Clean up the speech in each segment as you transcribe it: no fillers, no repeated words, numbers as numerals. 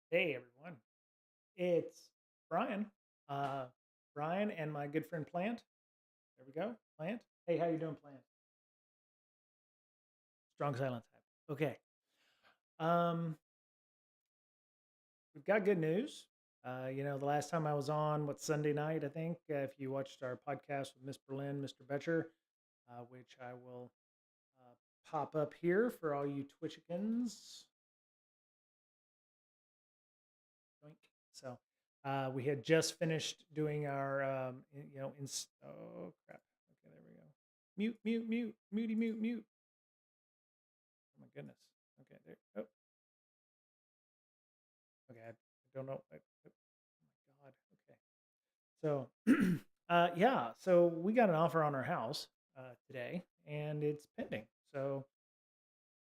Hey everyone, it's Brian. Uh, Brian and my good friend Plant. There we go, Plant. Hey, how you doing, Plant? Strong silent type. Okay. Um, we've got good news. The last time I was on, what Sunday night, I think, if you watched our podcast with Miss Berlin, Mr. Betcher, which I will pop up here for all you Twitchicans. Doink. So we had just finished doing our, oh crap. Okay, there we go. Mute, mute, mute, mutey, mute, mute. Oh my goodness. Okay, there. Oh, okay. I don't know. Oh my God. Okay. So, yeah. So we got an offer on our house today, and it's pending. So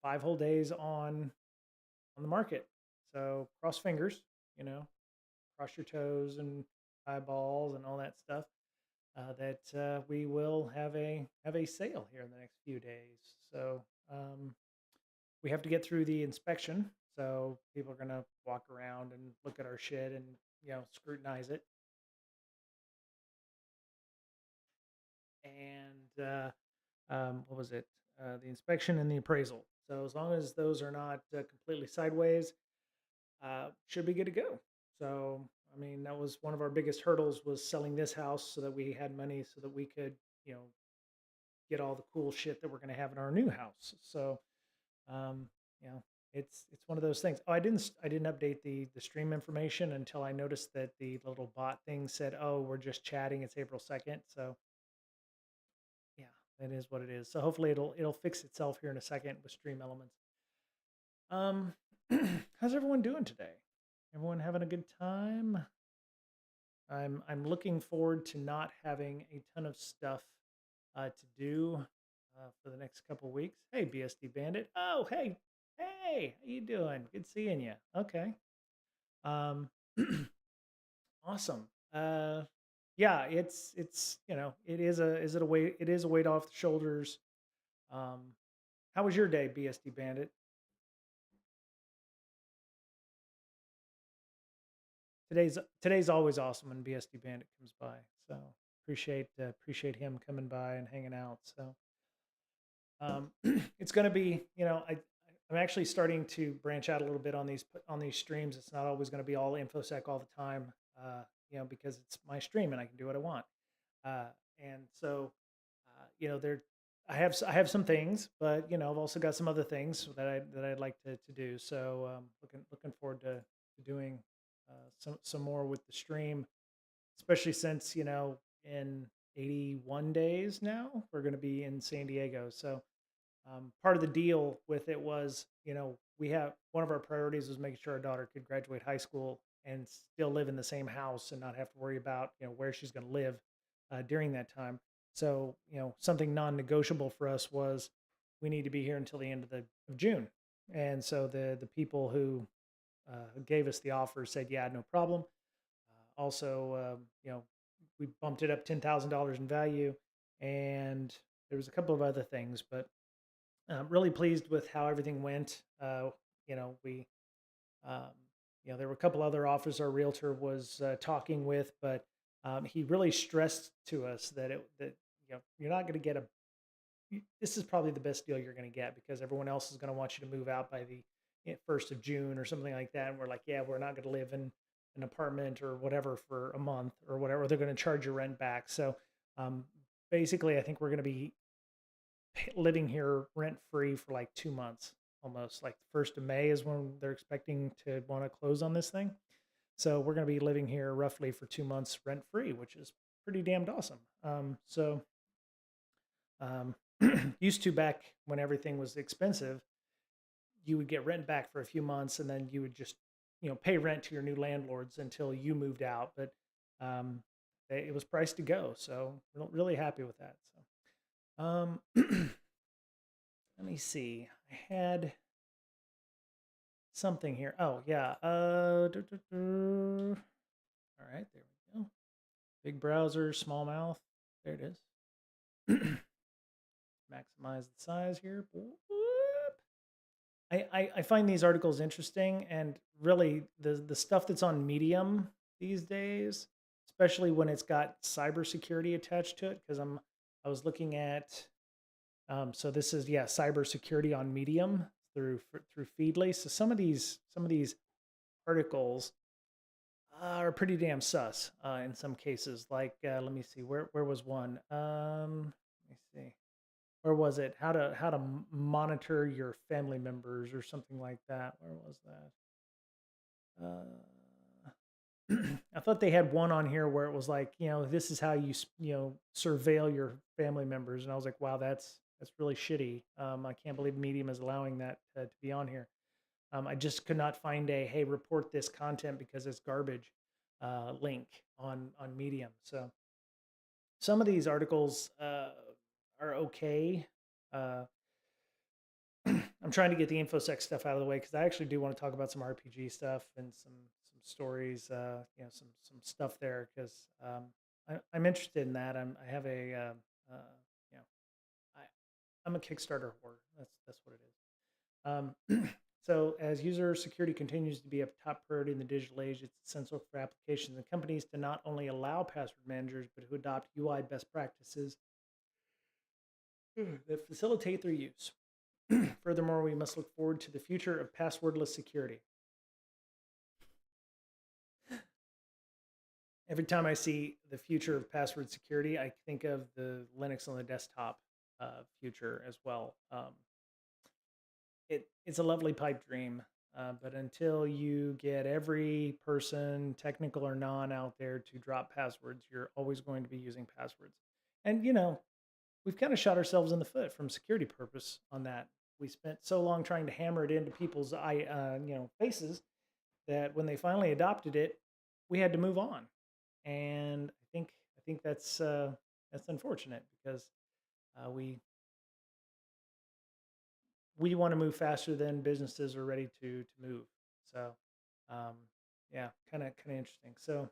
5 whole days on the market. So cross fingers. You know, cross your toes and eyeballs and all that stuff. That we will have a sale here in the next few days. So we have to get through the inspection. So people are gonna walk around and look at our shit and scrutinize it. And what was it? The inspection and the appraisal. So as long as those are not completely sideways, should be good to go. So I mean, that was one of our biggest hurdles was selling this house so that we had money so that we could you know get all the cool shit that we're going to have in our new house. So, um, you know, it's one of those things. Oh, I didn't update the stream information until I noticed that the little bot thing said, "Oh, we're just chatting. It's April 2nd." So, yeah, that is what it is. So hopefully it'll fix itself here in a second with stream elements. Um, how's everyone doing today? Everyone having a good time? I'm looking forward to not having a ton of stuff to do for the next couple weeks. Hey, BSD Bandit. Oh, hey, how you doing? Good seeing you. Okay. Um, awesome. Yeah, it's it is a weight off the shoulders. Um, how was your day, BSD Bandit? Today's always awesome when BSD Bandit comes by. So appreciate him coming by and hanging out. So it's going to be, I'm actually starting to branch out a little bit on these streams. It's not always going to be all infosec all the time, because it's my stream and I can do what I want. Uh, and so, there I have some things, but I've also got some other things that I'd like to do. So looking forward to doing some more with the stream, especially since in 81 days now we're going to be in San Diego. So part of the deal with it was, we have one of our priorities was making sure our daughter could graduate high school and still live in the same house and not have to worry about, where she's going to live during that time. So, something non-negotiable for us was we need to be here until the end of June. And so the people who gave us the offer said, yeah, no problem. Also, we bumped it up $10,000 in value, and there was a couple of other things, but I'm really pleased with how everything went. We, um, there were a couple other offers our realtor was talking with, but he really stressed to us that you're not going to get this is probably the best deal you're going to get because everyone else is going to want you to move out by the 1st of June or something like that. And we're like, yeah, we're not going to live in an apartment or whatever for a month or whatever. They're going to charge your rent back. So um, basically, I think we're going to be living here rent free for like 2 months almost. Like the 1st of May is when they're expecting to want to close on this thing. So we're going to be living here roughly for 2 months rent free, which is pretty damned awesome. Um, used to back when everything was expensive, you would get rent back for a few months and then you would just, pay rent to your new landlords until you moved out. But um, it was priced to go. So really happy with that. So let me see. I had something here. Oh yeah. All right, there we go. Big browser, small mouth. There it is. Maximize the size here. Whoop. I find these articles interesting, and really the stuff that's on Medium these days, especially when it's got cybersecurity attached to it, because I was looking at so this is yeah cybersecurity on Medium through Feedly. So some of these articles are pretty damn sus in some cases. Like let me see where was one. Let me see. Where was it? How to monitor your family members or something like that. Where was that? I thought they had one on here where it was like, this is how surveil your family members, and I was like, wow, that's really shitty. I can't believe Medium is allowing that to be on here. I just could not find a hey, report this content because it's garbage link on Medium. So some of these articles are okay. Uh, I'm trying to get the infosec stuff out of the way because I actually do want to talk about some RPG stuff and some stories, some stuff there because I'm interested in that. I have you know, I, I'm a Kickstarter whore. That's what it is. So as user security continues to be a top priority in the digital age, it's essential for applications and companies to not only allow password managers, but to adopt UI best practices that facilitate their use. Furthermore, we must look forward to the future of passwordless security. Every time I see the future of password security, I think of the Linux on the desktop future as well. It's a lovely pipe dream, but until you get every person, technical or non, out there to drop passwords, you're always going to be using passwords. And we've kind of shot ourselves in the foot from security purpose on that. We spent so long trying to hammer it into people's faces that when they finally adopted it, we had to move on. And I think that's unfortunate because we want to move faster than businesses are ready to move. So um, yeah, kind of interesting. So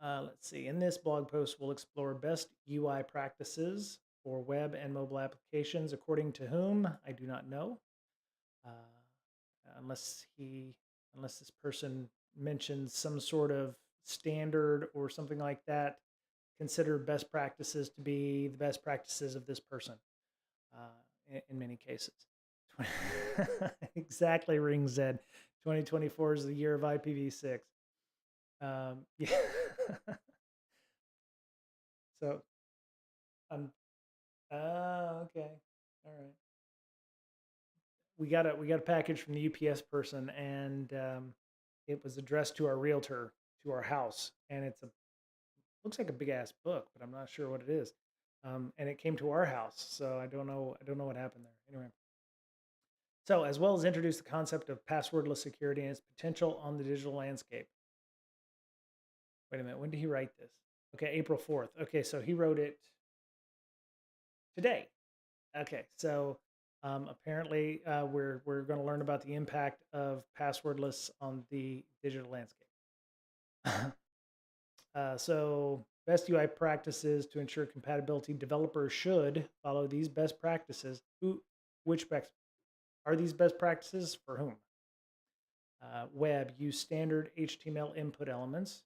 let's see. In this blog post, we'll explore best UI practices for web and mobile applications. According to whom, I do not know, uh, unless this person mentions some sort of standard or something like that. Consider best practices to be the best practices of this person. In many cases, exactly. Ring Z. 2024 is the year of IPv6. Yeah. So okay. All right. We got a package from the UPS person, and it was addressed to our realtor, to our house, and looks like a big ass book, but I'm not sure what it is. And it came to our house, so I don't know what happened there. Anyway, so as well as introduce the concept of passwordless security and its potential on the digital landscape. Wait a minute, when did he write this? Okay, April 4th. Okay, so he wrote it today. Okay, so apparently we're going to learn about the impact of passwordless on the digital landscape. So best UI practices to ensure compatibility. Developers should follow these best practices. Which best are these best practices for whom? Web, use standard HTML input elements.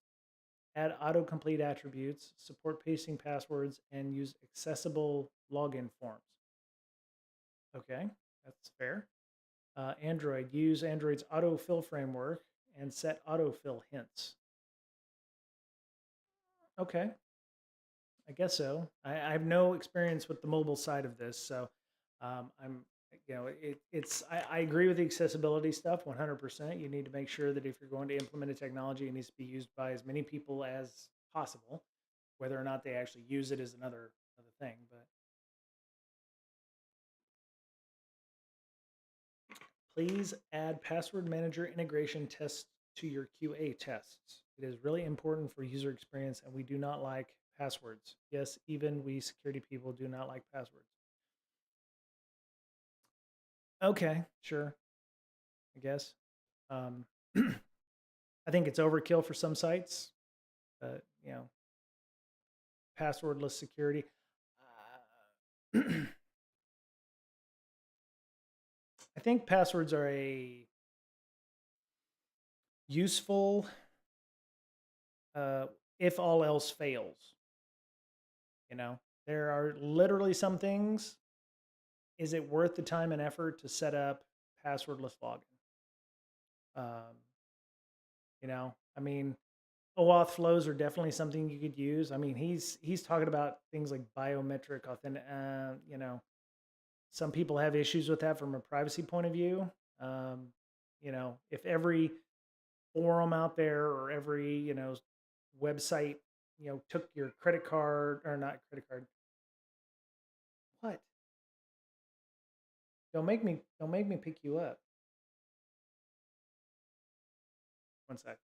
Add autocomplete attributes, support pasting passwords, and use accessible login forms. Okay, that's fair. Android, use Android's autofill framework and set autofill hints. Okay, I guess so. I have no experience with the mobile side of this, so I'm, I agree with the accessibility stuff 100%. You need to make sure that if you're going to implement a technology, it needs to be used by as many people as possible. Whether or not they actually use it is another thing. But please add password manager integration tests to your QA tests. It is really important for user experience, and we do not like passwords. Yes, even we security people do not like passwords. Okay, sure, I guess. Um, I think it's overkill for some sites, but passwordless security. Uh, I think passwords are a useful uh, if all else fails. You know, there are literally some things. Is it worth the time and effort to set up passwordless login? Um, I mean, OAuth flows are definitely something you could use. I mean, he's talking about things like biometric authentic. Some people have issues with that from a privacy point of view. Um, if every forum out there or every website took your credit card or not credit card. What? Don't make me pick you up. One sec.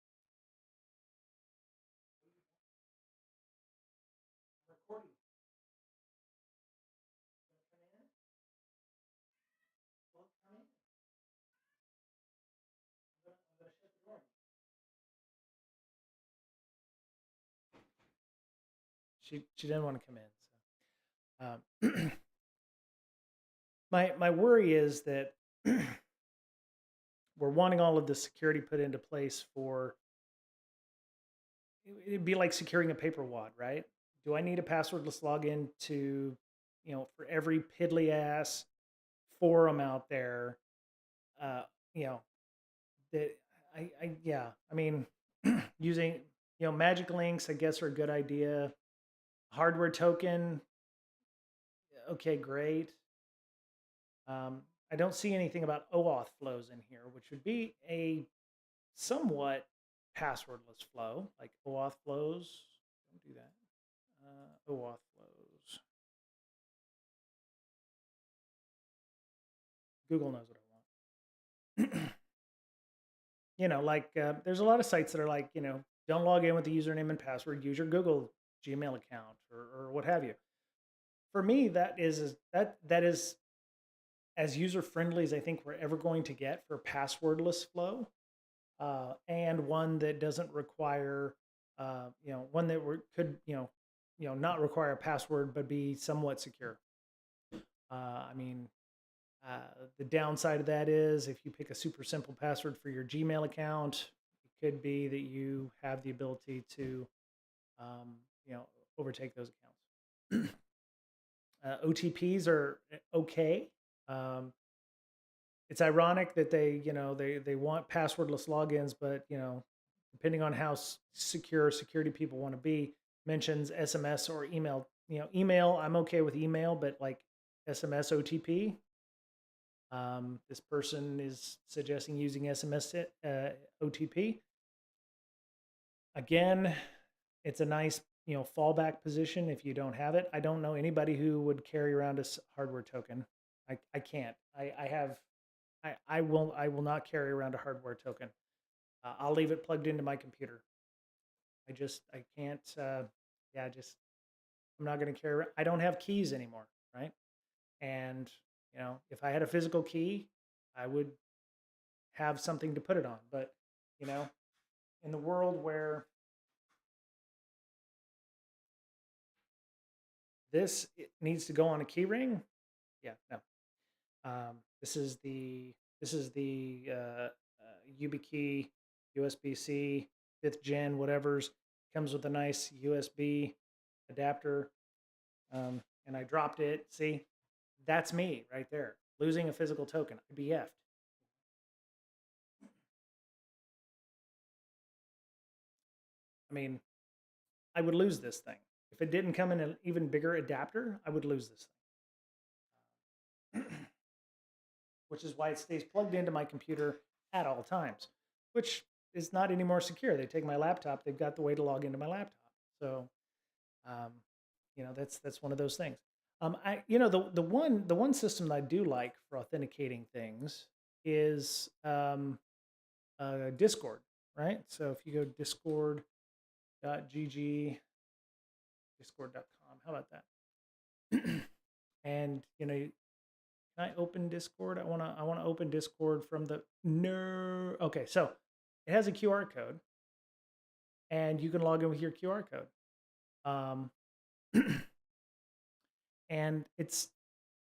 Recording. Come in. Well, come in. I'm gonna shut the door. She didn't want to come in. So my worry is that we're wanting all of the security put into place for it'd be like securing a paper wad, right? Do I need a passwordless login to, for every piddly ass forum out there? Uh, you know, that yeah, I mean, using, magic links, I guess, are a good idea. Hardware token, okay, great. I don't see anything about OAuth flows in here, which would be a somewhat passwordless flow, like OAuth flows. Don't do that. OAuth flows. Google knows what I want. There's a lot of sites that are like, don't log in with the username and password. Use your Google Gmail account or what have you. For me, that is as user friendly as I think we're ever going to get for passwordless flow, and one that doesn't require, one that could, not require a password but be somewhat secure. I mean, the downside of that is if you pick a super simple password for your Gmail account, it could be that you have the ability to, um, you know, overtake those accounts. OTPs are okay. Um, it's ironic that they want passwordless logins, but depending on how secure security people want to be, mentions SMS or email. Email, I'm okay with email, but like SMS OTP, this person is suggesting using SMS OTP. Again, it's a nice fallback position if you don't have it. I don't know anybody who would carry around a hardware token. I can't. I will not carry around a hardware token. I'll leave it plugged into my computer. I can't. Yeah, I'm not going to carry. I don't have keys anymore, right? And if I had a physical key, I would have something to put it on. But you know, in the world where this needs to go on a key ring, yeah, no. This is the YubiKey USB-C 5th gen, whatever's comes with a nice USB adapter. And I dropped it. See, that's me right there, losing a physical token. I'd be effed. I mean, I would lose this thing. If it didn't come in an even bigger adapter, I would lose this thing. Which is why it stays plugged into my computer at all times, which is not any more secure. They take my laptop, they've got the way to log into my laptop. So, um, that's one of those things. The one system that I do like for authenticating things is Discord, right? So if you go discord.gg, discord.com, how about that? And can I open Discord? I wanna open Discord from the no. Okay, so it has a QR code, and you can log in with your QR code. Um, and it's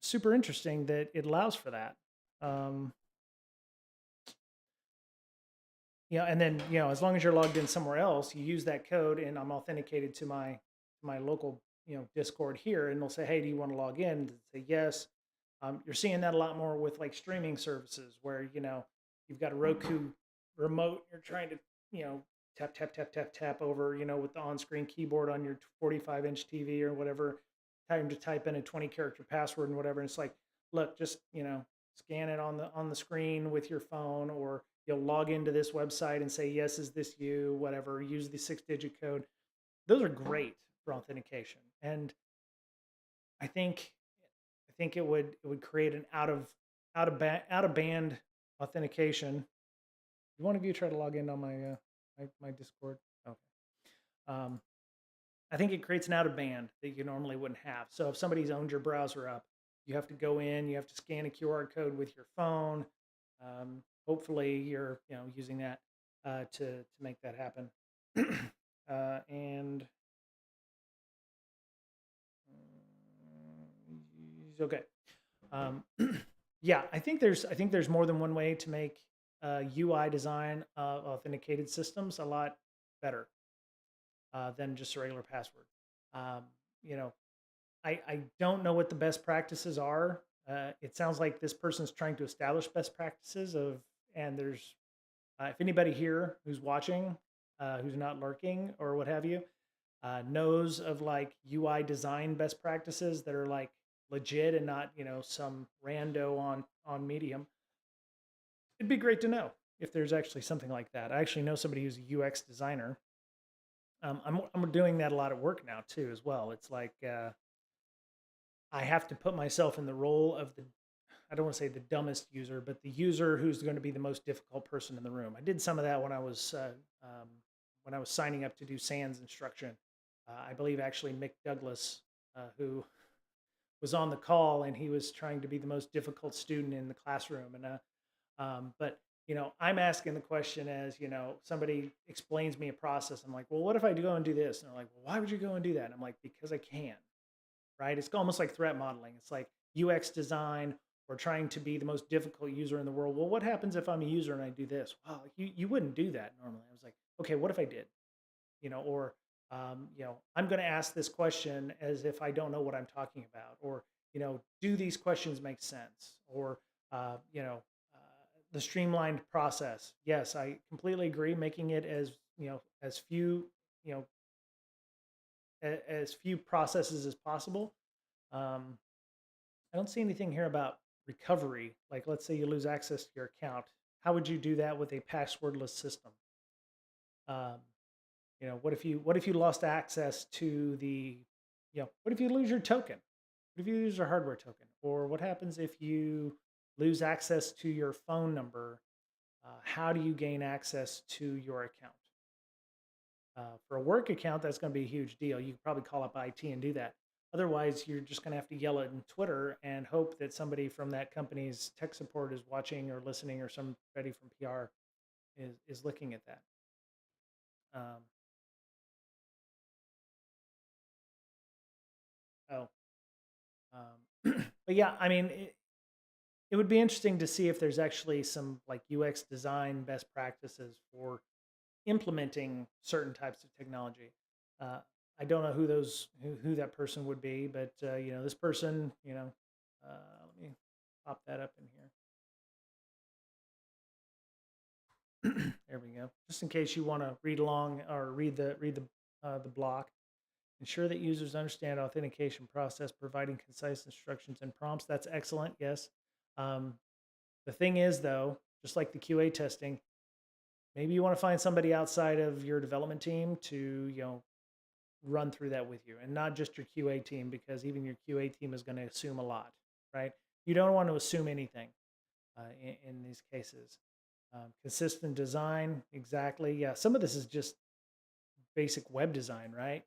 super interesting that it allows for that. Um, and then as long as you're logged in somewhere else, you use that code, and I'm authenticated to my local Discord here, and they'll say, hey, do you want to log in? And say yes. You're seeing that a lot more with like streaming services where you've got a Roku remote, you're trying to tap tap tap tap tap over with the on-screen keyboard on your 45-inch TV or whatever, time to type in a 20-character password and whatever. And it's like, look, just scan it on the screen with your phone, or you'll log into this website and say, yes, is this you? Whatever. Use the 6-digit code. Those are great for authentication, and I think I think it would create an out of band authentication. One of you try to log in on my Discord? Okay. Um, I think it creates an out of band that you normally wouldn't have. So if somebody's owned your browser up, you have to go in, you have to scan a QR code with your phone. Hopefully you're using that to make that happen. And okay. Um, yeah, I think there's more than one way to make UI design of authenticated systems a lot better than just a regular password. Um, you know, I don't know what the best practices are. It sounds like this person's trying to establish best practices and there's if anybody here who's watching, who's not lurking or what have you, knows of like UI design best practices that are like legit and not some rando on Medium, it'd be great to know if there's actually something like that. I actually know somebody who's a UX designer. I'm doing that a lot at work now too as well. It's like I have to put myself in the role of the, I don't want to say the dumbest user, but the user who's going to be the most difficult person in the room. I did some of that when I was signing up to do SANS instruction. I believe actually Mick Douglas, who was on the call, and he was trying to be the most difficult student in the classroom. And but I'm asking the question as somebody explains me a process. I'm like, well, what if I go and do this? And they're like, well, why would you go and do that? And I'm like, because I can. Right? It's almost like threat modeling. It's like UX design or trying to be the most difficult user in the world. Well, what happens if I'm a user and I do this? Well, you wouldn't do that normally. I was like, okay, what if I did? Or I'm going to ask this question as if I don't know what I'm talking about, or do these questions make sense? Or the streamlined process. Yes, I completely agree. Making it as as few you know as few processes as possible. Um, I don't see anything here about recovery. Like, let's say you lose access to your account. How would you do that with a passwordless system? Um, what if you lost access to what if you lose your token? What if you lose your hardware token? Or what happens if you lose access to your phone number? How do you gain access to your account? For a work account, that's going to be a huge deal. You could probably call up IT and do that. Otherwise, you're just going to have to yell it in Twitter and hope that somebody from that company's tech support is watching or listening, or somebody from PR is looking at that. Um, oh, but yeah, I mean, it would be interesting to see if there's actually some like UX design best practices for implementing certain types of technology. Uh, I don't know who that person would be, but this person, let me pop that up in here. There we go. Just in case you want to read along or read the block. Ensure that users understand authentication process, providing concise instructions and prompts. That's excellent. Yes. Um, the thing is, though, just like the QA testing, maybe you want to find somebody outside of your development team to run through that with you, and not just your QA team, because even your QA team is going to assume a lot, right? You don't want to assume anything in these cases. Consistent design, exactly. Yeah, some of this is just basic web design, right?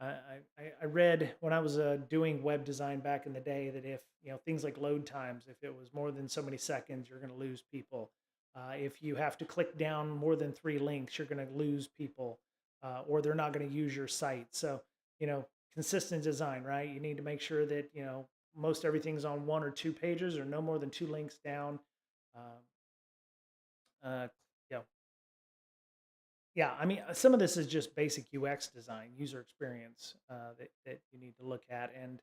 I read when I was doing web design back in the day that if things like load times, if it was more than so many seconds, you're going to lose people. If you have to click down more than 3 links, you're going to lose people, or they're not going to use your site. So consistent design, right? You need to make sure that most everything's on one or two pages, or no more than two links down. Um, uh, yeah, yeah. I mean, some of this is just basic UX design, user experience that you need to look at. And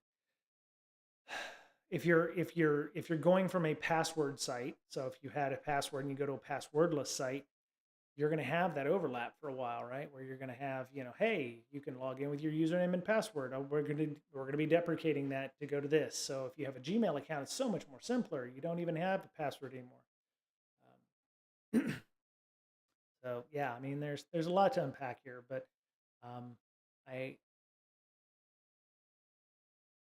if you're going from a password site, so if you had a password and you go to a passwordless site, you're going to have that overlap for a while, right? Where you're going to have, hey, you can log in with your username and password. We're going to be deprecating that to go to this. So if you have a Gmail account, it's so much more simpler. You don't even have a password anymore. So yeah, I mean, there's a lot to unpack here, but um, I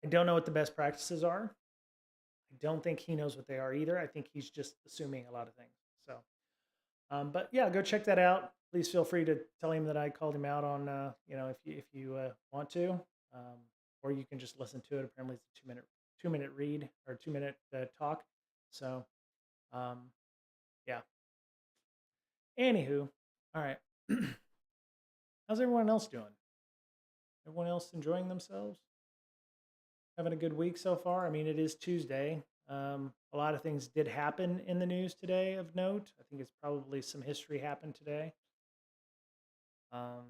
I don't know what the best practices are. I don't think he knows what they are either. I think he's just assuming a lot of things. So, but yeah, go check that out. Please feel free to tell him that I called him out on, if you want to, um, or you can just listen to it. Apparently, it's a two minute read or 2 minute talk. So, um, yeah. Anywho, all right. How's everyone else doing? Everyone else enjoying themselves? Having a good week so far? I mean, it is Tuesday. A lot of things did happen in the news today of note. I think it's probably some history happened today. Um,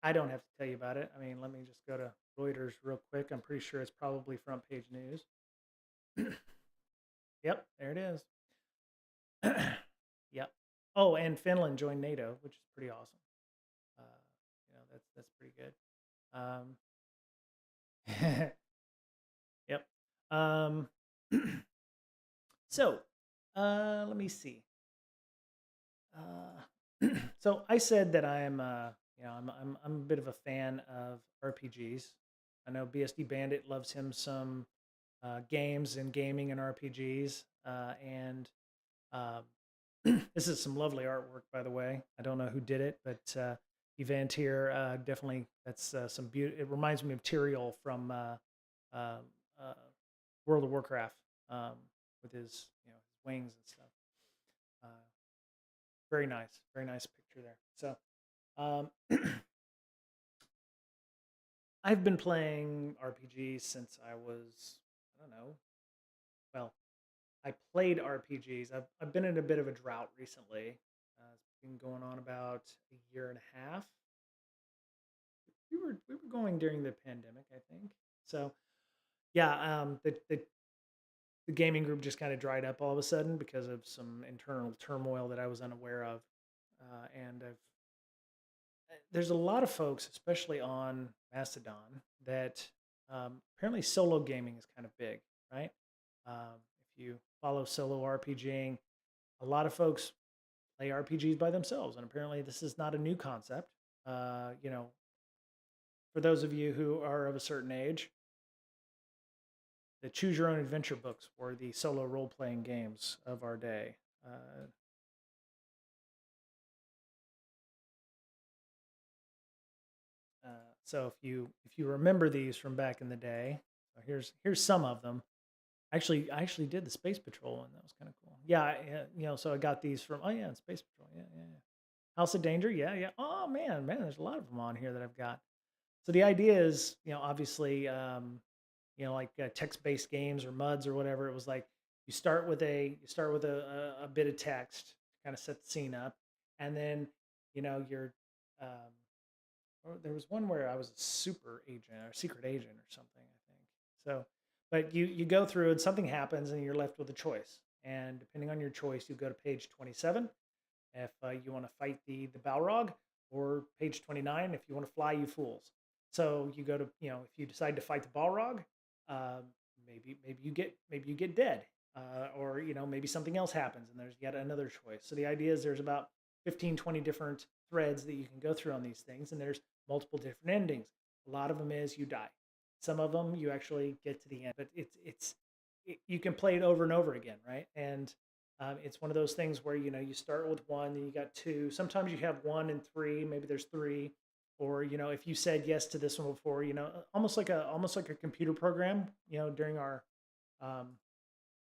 I don't have to tell you about it. I mean, let me just go to Reuters real quick. I'm pretty sure it's probably front page news. Yep, there it is. Yep. Oh, and Finland joined NATO, which is pretty awesome. That's pretty good. Yep. Um, so, let me see. So I said that I'm a bit of a fan of RPGs. I know BSD Bandit loves him some games and gaming and RPGs, and um, this is some lovely artwork, by the way. I don't know who did it, but Event here definitely that's some beauty. It reminds me of Tyrael from uh, uh, World of Warcraft with his his wings and stuff. Uh, very nice picture there. So I've been playing RPGs since I was, I don't know. Well, I played RPGs. I've been in a bit of a drought recently. It's been going on about a year and a half. We were going during the pandemic, I think. So yeah, the gaming group just kind of dried up all of a sudden because of some internal turmoil that I was unaware of, and there's a lot of folks, especially on Mastodon, that apparently solo gaming is kind of big, right? If you follow solo RPGing, a lot of folks play RPGs by themselves, and apparently this is not a new concept. You know, for those of you who are of a certain age, the choose your own adventure books were the solo role playing games of our day. Uh, so if you remember these from back in the day, so here's some of them. I actually did the Space Patrol one. That was kind of cool. Yeah, so I got these from, oh yeah, Space Patrol. Yeah, yeah, yeah. House of Danger. Yeah, yeah. Oh man, there's a lot of them on here that I've got. So the idea is, obviously, like text-based games or MUDs or whatever. It was like you start with a bit of text to kind of set the scene up, and then you're um, or there was one where I was a super agent or secret agent or something, I think. So, but you go through and something happens and you're left with a choice. And depending on your choice, you go to page 27 if you want to fight the Balrog, or page 29 if you want to fly, you fools. So you go to, if you decide to fight the Balrog, uh, maybe you get dead, or maybe something else happens and there's yet another choice. So the idea is there's about 15, 20 different threads that you can go through on these things, and there's multiple different endings. A lot of them is you die. Some of them you actually get to the end, but you can play it over and over again, right? And it's one of those things where you start with one, then you got two. Sometimes you have one and three. Maybe there's three, or if you said yes to this one before, almost like a computer program. Um,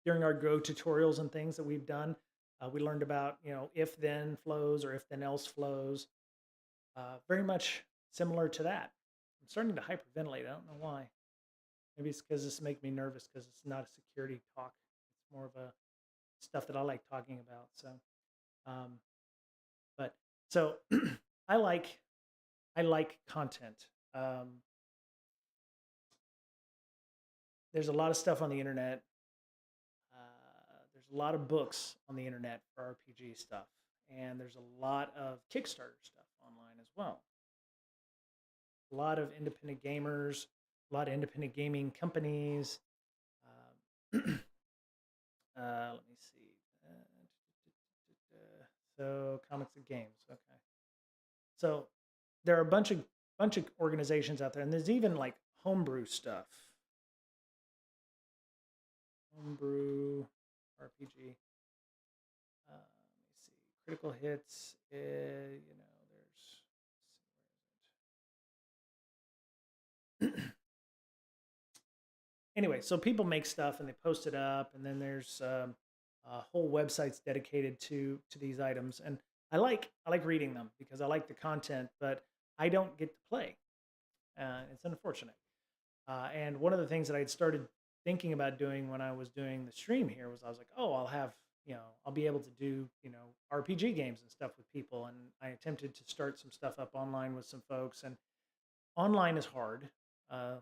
during our Go tutorials and things that we've done, we learned about if then flows or if then else flows. Very much similar to that. starting to hyperventilate. I don't know why. Maybe it's because this makes me nervous because it's not a security talk. It's more of a stuff that I like talking about. So, um, but so I like I like content. Um, there's a lot of stuff on the internet. There's a lot of books on the internet for RPG stuff, and there's a lot of Kickstarter stuff online as well. A lot of independent gamers, a lot of independent gaming companies. Um, let me see. So comics and games. Okay. So there are a bunch of organizations out there, and there's even like homebrew stuff. Homebrew RPG. Let me see. Critical hits. There's anyway. So people make stuff and they post it up, and then there's whole websites dedicated to these items. And I like reading them because I like the content, but I don't get to play. It's unfortunate. And one of the things that I had started thinking about doing when I was doing the stream here was I was like, oh, I'll be able to do, RPG games and stuff with people. And I attempted to start some stuff up online with some folks. And online is hard. Uh,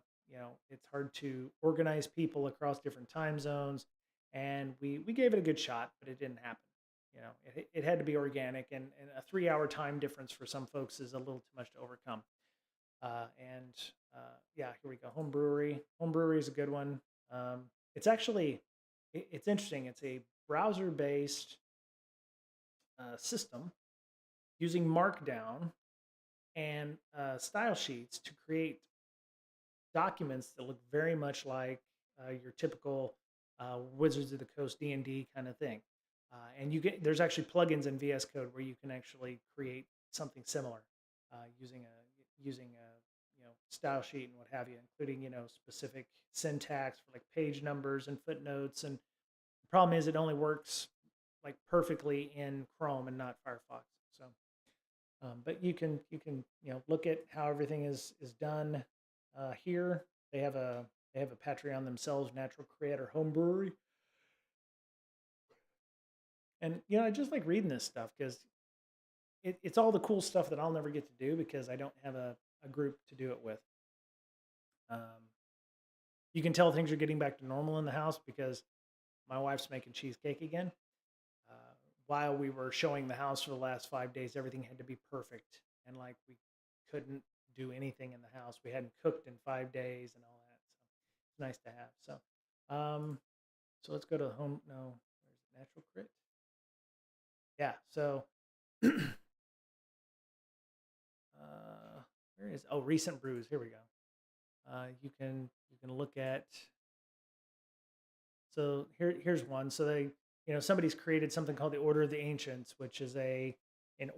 it's hard to organize people across different time zones. And we gave it a good shot, but it didn't happen. It had to be organic, and a 3 hour time difference for some folks is a little too much to overcome. And yeah, here we go. Home brewery. Home brewery is a good one. It's actually it's interesting. It's a browser based system using Markdown and style sheets to create documents that look very much like your typical Wizards of the Coast D&D kind of thing. And there's actually plugins in VS Code where you can actually create something similar using a style sheet and what have you, including specific syntax for like page numbers and footnotes. And the problem is it only works like perfectly in Chrome and not Firefox. So, but you can look at how everything is done here. They have a Patreon themselves, Natural Creator Home Brewery, and I just like reading this stuff because it's all the cool stuff that I'll never get to do because I don't have a group to do it with. Um, you can tell things are getting back to normal in the house because my wife's making cheesecake again. Uh, while we were showing the house for the last 5 days, everything had to be perfect, and like we couldn't do anything in the house. We hadn't cooked in 5 days and all that, so it's nice to have. So let's go to the home. No, where's it? Natural Crit? Yeah. So where is? Oh, recent brews. Here we go. You can look at. So here's one. So somebody's created something called the Order of the Ancients, which is an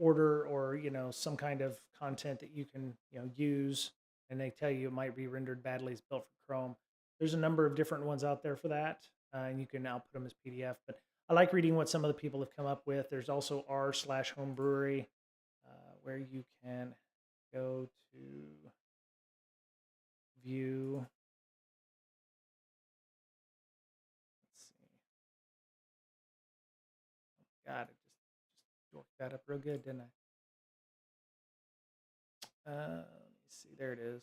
order or some kind of content that you can use, and they tell you it might be rendered badly. It's built for Chrome. There's a number of different ones out there for that, and you can output them as PDF. But I like reading what some of the people have come up with. There's also r/homebrewery, where you can go to view. Let's see. God, it just worked that up real good, didn't I? Let me see. There it is.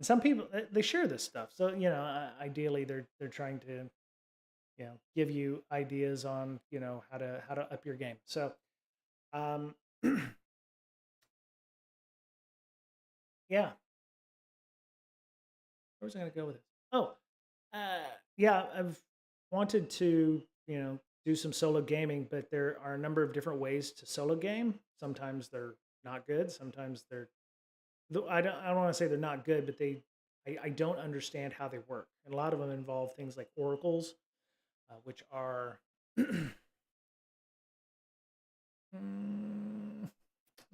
And some people they share this stuff, so ideally they're trying to give you ideas on how to up your game. So um, yeah, where was I going to go with this? Oh, yeah, I've wanted to do some solo gaming, but there are a number of different ways to solo game. Sometimes they're not good. Sometimes they're I don't want to say they're not good, but I don't understand how they work. And a lot of them involve things like oracles, which are let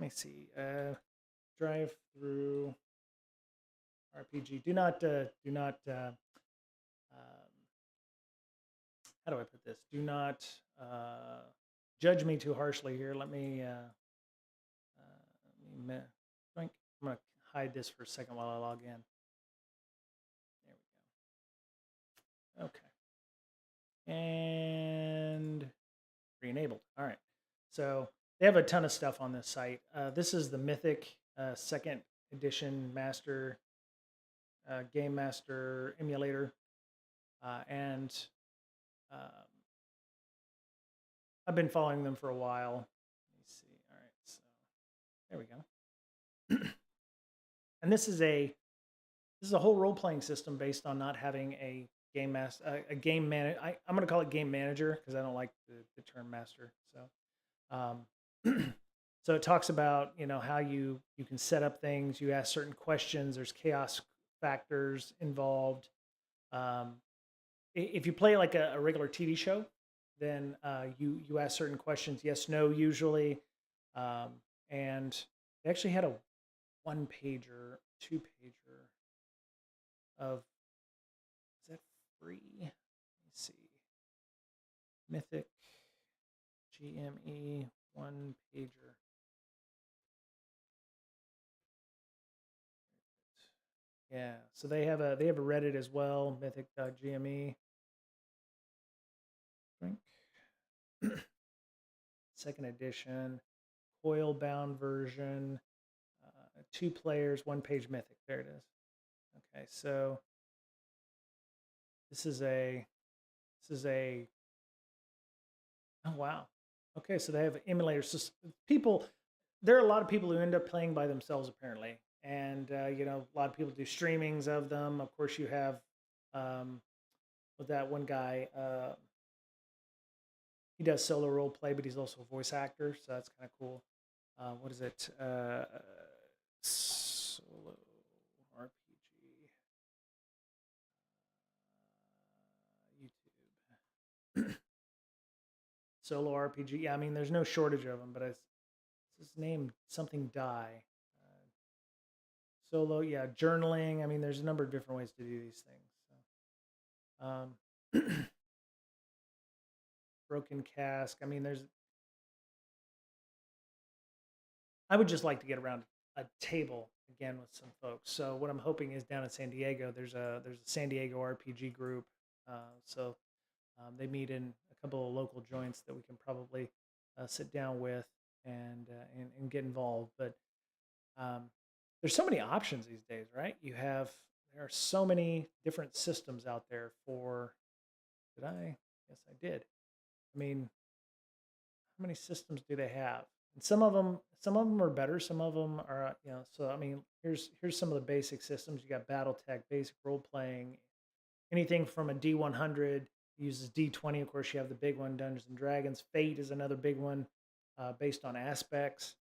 me see. Drive through RPG. Do not. Um, how do I put this? Do not judge me too harshly here. I'm going to hide this for a second while I log in. There we go. Okay. And re-enabled. All right. So they have a ton of stuff on this site. This is the Mythic second edition master game master emulator, and um, I've been following them for a while. Let me see. All right, so there we go. And this is a whole role playing system based on not having a game master, a game man. I'm going to call it game manager because I don't like the term master. So, so it talks about how you can set up things. You ask certain questions. There's chaos factors involved. Um, if you play like a regular TV show, then you ask certain questions, yes, no, usually, um, and they actually had a one pager, two pager of, is that free? Let me see, Mythic GME one pager. Yeah, so they have a Reddit as well, mythic.gme. Second edition, coil bound version, 2 players, 1 page Mythic. There it is. Okay, so this is a oh wow. Okay, so they have emulators. So people, there are a lot of people who end up playing by themselves apparently, and a lot of people do streamings of them. Of course, you have with that one guy. He does solo role play, but he's also a voice actor, so that's kind of cool. What is it? Solo RPG. YouTube. Solo RPG. Yeah, I mean, there's no shortage of them, but it's his name something die. Solo, yeah, journaling. I mean, there's a number of different ways to do these things. So, broken cask. I mean, I would just like to get around a table again with some folks. So what I'm hoping is down in San Diego, there's a San Diego RPG group. So they meet in a couple of local joints that we can probably sit down with and get involved. But um, there's so many options these days, right? There are so many different systems out there for. Did I? Yes, I did. I mean, how many systems do they have? And some of them are better. Some of them are, So I mean, here's some of the basic systems. You got BattleTech, basic role playing, anything from a D100 uses D20. Of course, you have the big one, Dungeons and Dragons. Fate is another big one, based on aspects.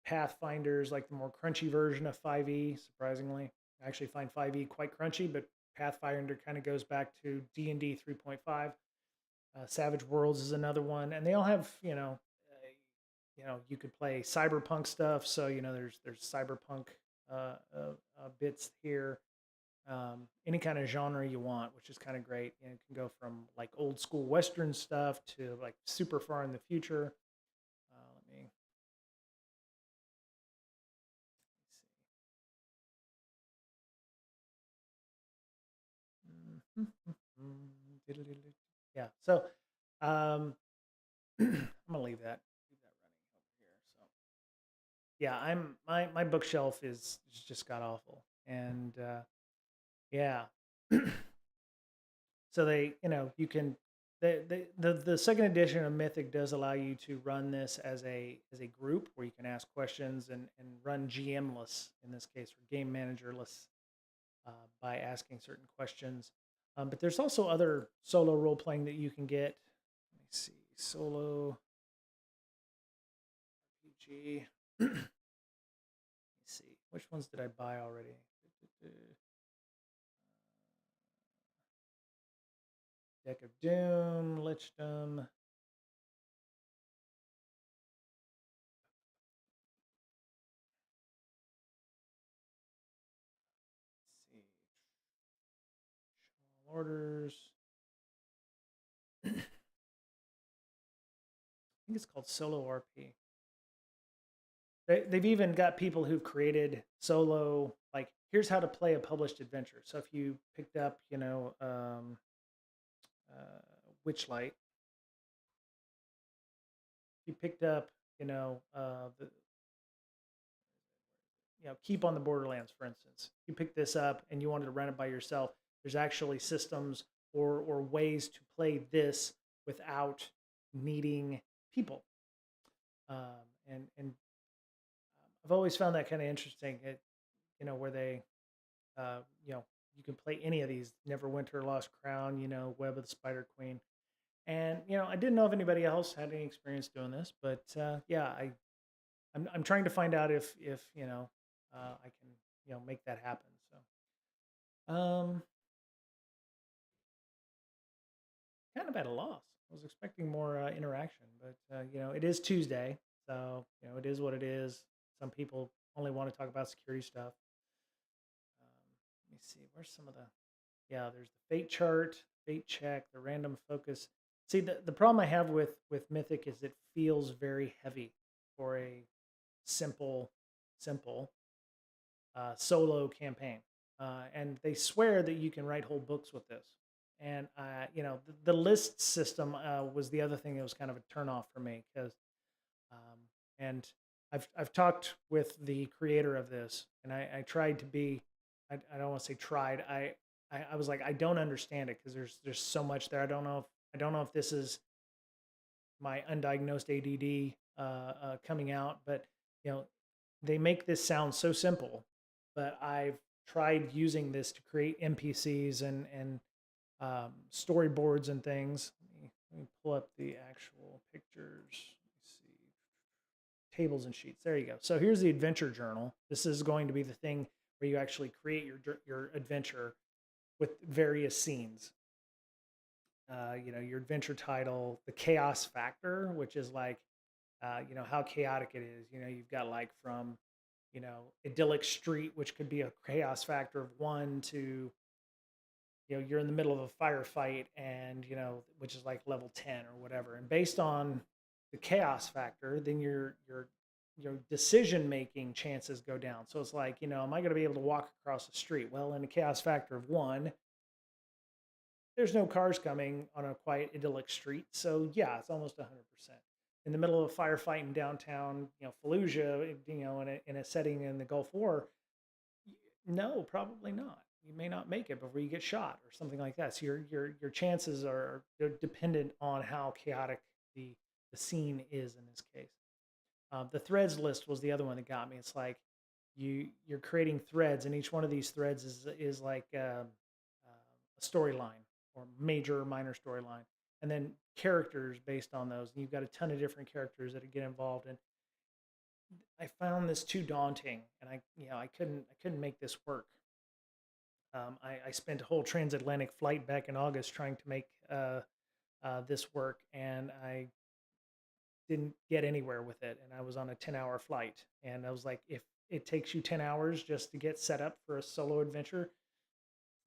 Pathfinder's like the more crunchy version of 5e. Surprisingly, I actually find 5e quite crunchy, but Pathfinder kind of goes back to D&D 3.5. Savage Worlds is another one, and they all have you could play cyberpunk stuff. So there's cyberpunk bits here. Any kind of genre you want, which is kind of great. It can go from like old school Western stuff to like super far in the future. Let me see. Yeah. So I'm gonna leave that running over here. So yeah, my bookshelf is just got awful, and yeah. So you can the second edition of Mythic does allow you to run this as a group where you can ask questions and run GMless in this case, or game managerless, by asking certain questions. But there's also other solo role playing that you can get. Let me see, solo RPG. Let me see, which ones did I buy already? Deck of Doom, Lichdom. Let's see. Orders. think it's called Solo RP. They've even got people who've created solo, like, here's how to play a published adventure. So if you picked up, Witchlight, you picked up, the Keep on the Borderlands, for instance. You pick this up and you wanted to run it by yourself. There's actually systems or ways to play this without needing people. And I've always found that kind of interesting. Where they, uh, you know, you can play any of these: Neverwinter, Lost Crown, Web of the Spider Queen. And I didn't know if anybody else had any experience doing this, but yeah, I'm trying to find out if I can make that happen. So kind of at a loss. I was expecting more interaction, but it is Tuesday, so it is what it is. Some people only want to talk about security stuff. Let me see. Where's some of the? Yeah, there's the fate chart, fate check, the random focus. See, the problem I have with Mythic is it feels very heavy for a simple solo campaign. And they swear that you can write whole books with this. And the list system was the other thing that was kind of a turnoff for me because, and I've talked with the creator of this, and I tried to be, I don't want to say tried. I was like, I don't understand it because there's so much there. I don't know if this is my undiagnosed ADD coming out, but you know they make this sound so simple. But I've tried using this to create NPCs and storyboards and things. Let me pull up the actual pictures. Let me see. Tables and sheets. There you go. So here's the adventure journal. This is going to be the thing where you actually create your adventure with various scenes. Your adventure title, the chaos factor, which is like, how chaotic it is. You've got like from, idyllic street, which could be a chaos factor of 1 to, you're in the middle of a firefight and, which is like level 10 or whatever. And based on the chaos factor, then your decision making chances go down. So it's like, am I going to be able to walk across the street? Well, in a chaos factor of 1, there's no cars coming on a quiet idyllic street. So yeah, it's almost 100%. In the middle of a firefight in downtown, Fallujah, in a setting in the Gulf War, no, probably not. You may not make it before you get shot or something like that. So your chances are dependent on how chaotic the scene is in this case. The threads list was the other one that got me. It's like you're creating threads, and each one of these threads is like a storyline or major or minor storyline, and then characters based on those. And you've got a ton of different characters that get involved. And I found this too daunting, and I couldn't make this work. I spent a whole transatlantic flight back in August trying to make this work, and I didn't get anywhere with it. And I was on a 10-hour flight, and I was like, if it takes you 10 hours just to get set up for a solo adventure,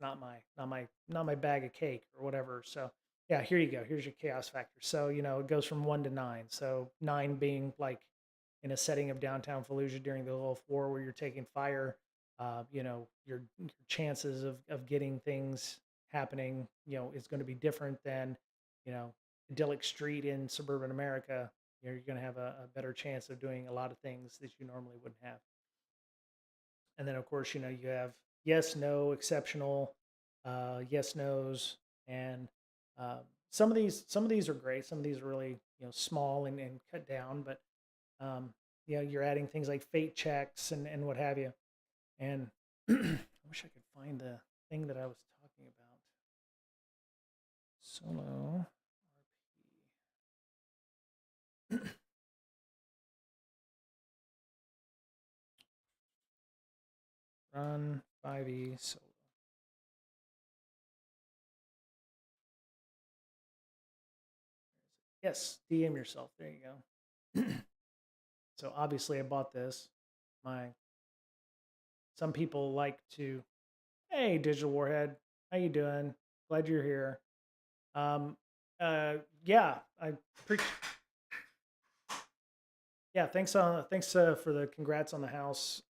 not my bag of cake or whatever. So yeah, here you go. Here's your chaos factor. So it goes from 1 to 9. So 9 being like in a setting of downtown Fallujah during the Gulf War where you're taking fire. Your chances of getting things happening, is going to be different than, idyllic street in suburban America. You're going to have a better chance of doing a lot of things that you normally wouldn't have. And then of course, you have yes, no, exceptional, yes, nos, and some of these are great. Some of these are really small and cut down, but you're adding things like fate checks and what have you. And I wish I could find the thing that I was talking about. Solo RP. Run 5e solo. Yes, DM yourself. There you go. So obviously I bought this. Some people like to, hey, Digital Warhead, how you doing? Glad you're here. Yeah, I appreciate Yeah, thanks for the congrats on the house.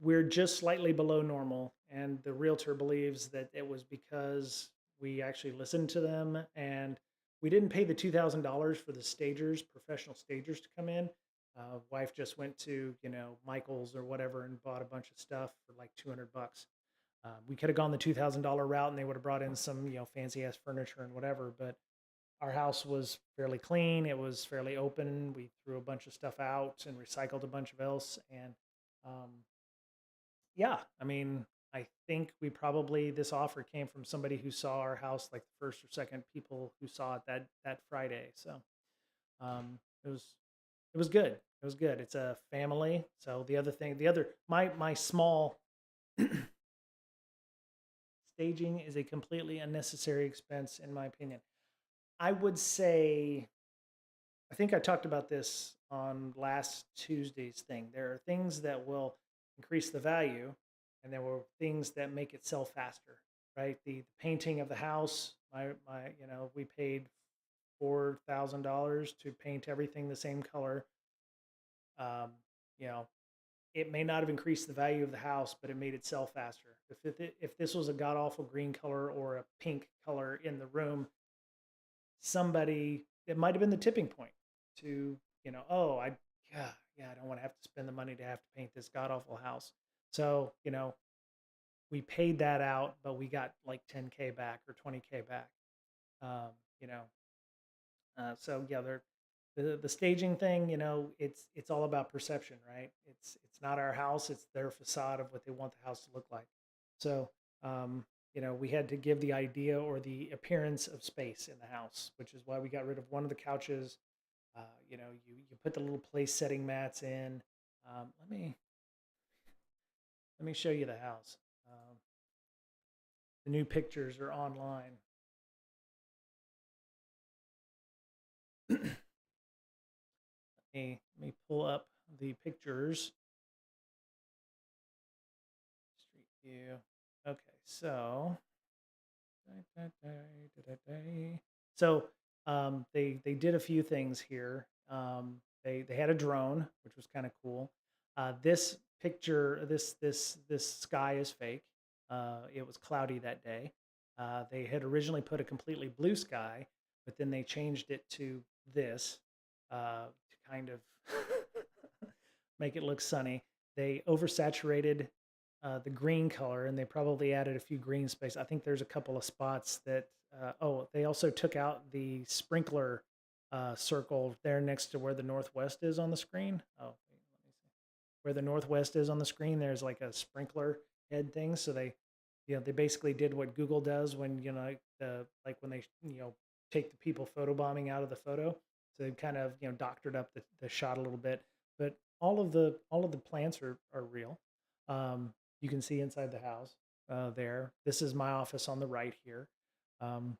We're just slightly below normal, and the realtor believes that it was because we actually listened to them, and we didn't pay the $2,000 for the stagers, professional stagers, to come in. Wife just went to Michael's or whatever and bought a bunch of stuff for like 200 bucks. We could have gone the $2,000 route, and they would have brought in some fancy ass furniture and whatever. But our house was fairly clean. It was fairly open. We threw a bunch of stuff out and recycled a bunch of else, and um, yeah, I mean, I think we probably this offer came from somebody who saw our house like the first or second people who saw it that Friday. So um, it was it was good. It was good. It's a family. So the other my small staging is a completely unnecessary expense in my opinion. I would say I think I talked about this on last Tuesday's thing. There are things that will increase the value, and there were things that make it sell faster, right? The painting of the house, we paid $4,000 to paint everything the same color. Um, you know, it may not have increased the value of the house, but it made it sell faster. If this was a god awful green color or a pink color in the room, somebody it might have been the tipping point to oh yeah, I don't want to have to spend the money to have to paint this god awful house. So we paid that out, but we got like 10K back or 20K back. um, you know so yeah, the staging thing, it's all about perception, right? It's not our house, it's their facade of what they want the house to look like. So we had to give the idea or the appearance of space in the house, which is why we got rid of one of the couches. You put the little place setting mats in. Let me show you the house. The new pictures are online. Let me pull up the pictures. Street view. Okay, so they did a few things here. They had a drone, which was kind of cool. This picture, this sky is fake. It was cloudy that day. They had originally put a completely blue sky, but then they changed it to this to kind of make it look sunny. They oversaturated the green color, and they probably added a few green space. I think there's a couple of spots that. They also took out the sprinkler circle there next to where the northwest is on the screen. Oh, wait, let me see. Where the northwest is on the screen, there's like a sprinkler head thing. So they basically did what Google does when like when they take the people photobombing out of the photo. So they kind of doctored up the shot a little bit, but all of the plants are real. You can see inside the house there. This is my office on the right here. Um,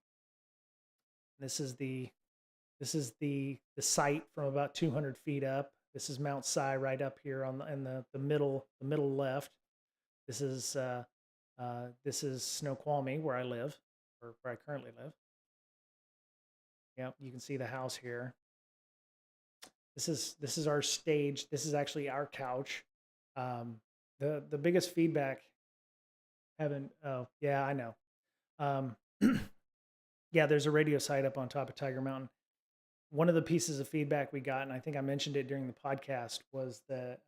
this is the site from about 200 feet up. This is Mount Si right up here on in the middle left. This is Snoqualmie where I live, or where I currently live. Yeah, you can see the house here. This is our stage. This is actually our couch. The biggest feedback haven't oh yeah, I know. Um, yeah, there's a radio site up on top of Tiger Mountain. One of the pieces of feedback we got, and I think I mentioned it during the podcast, was that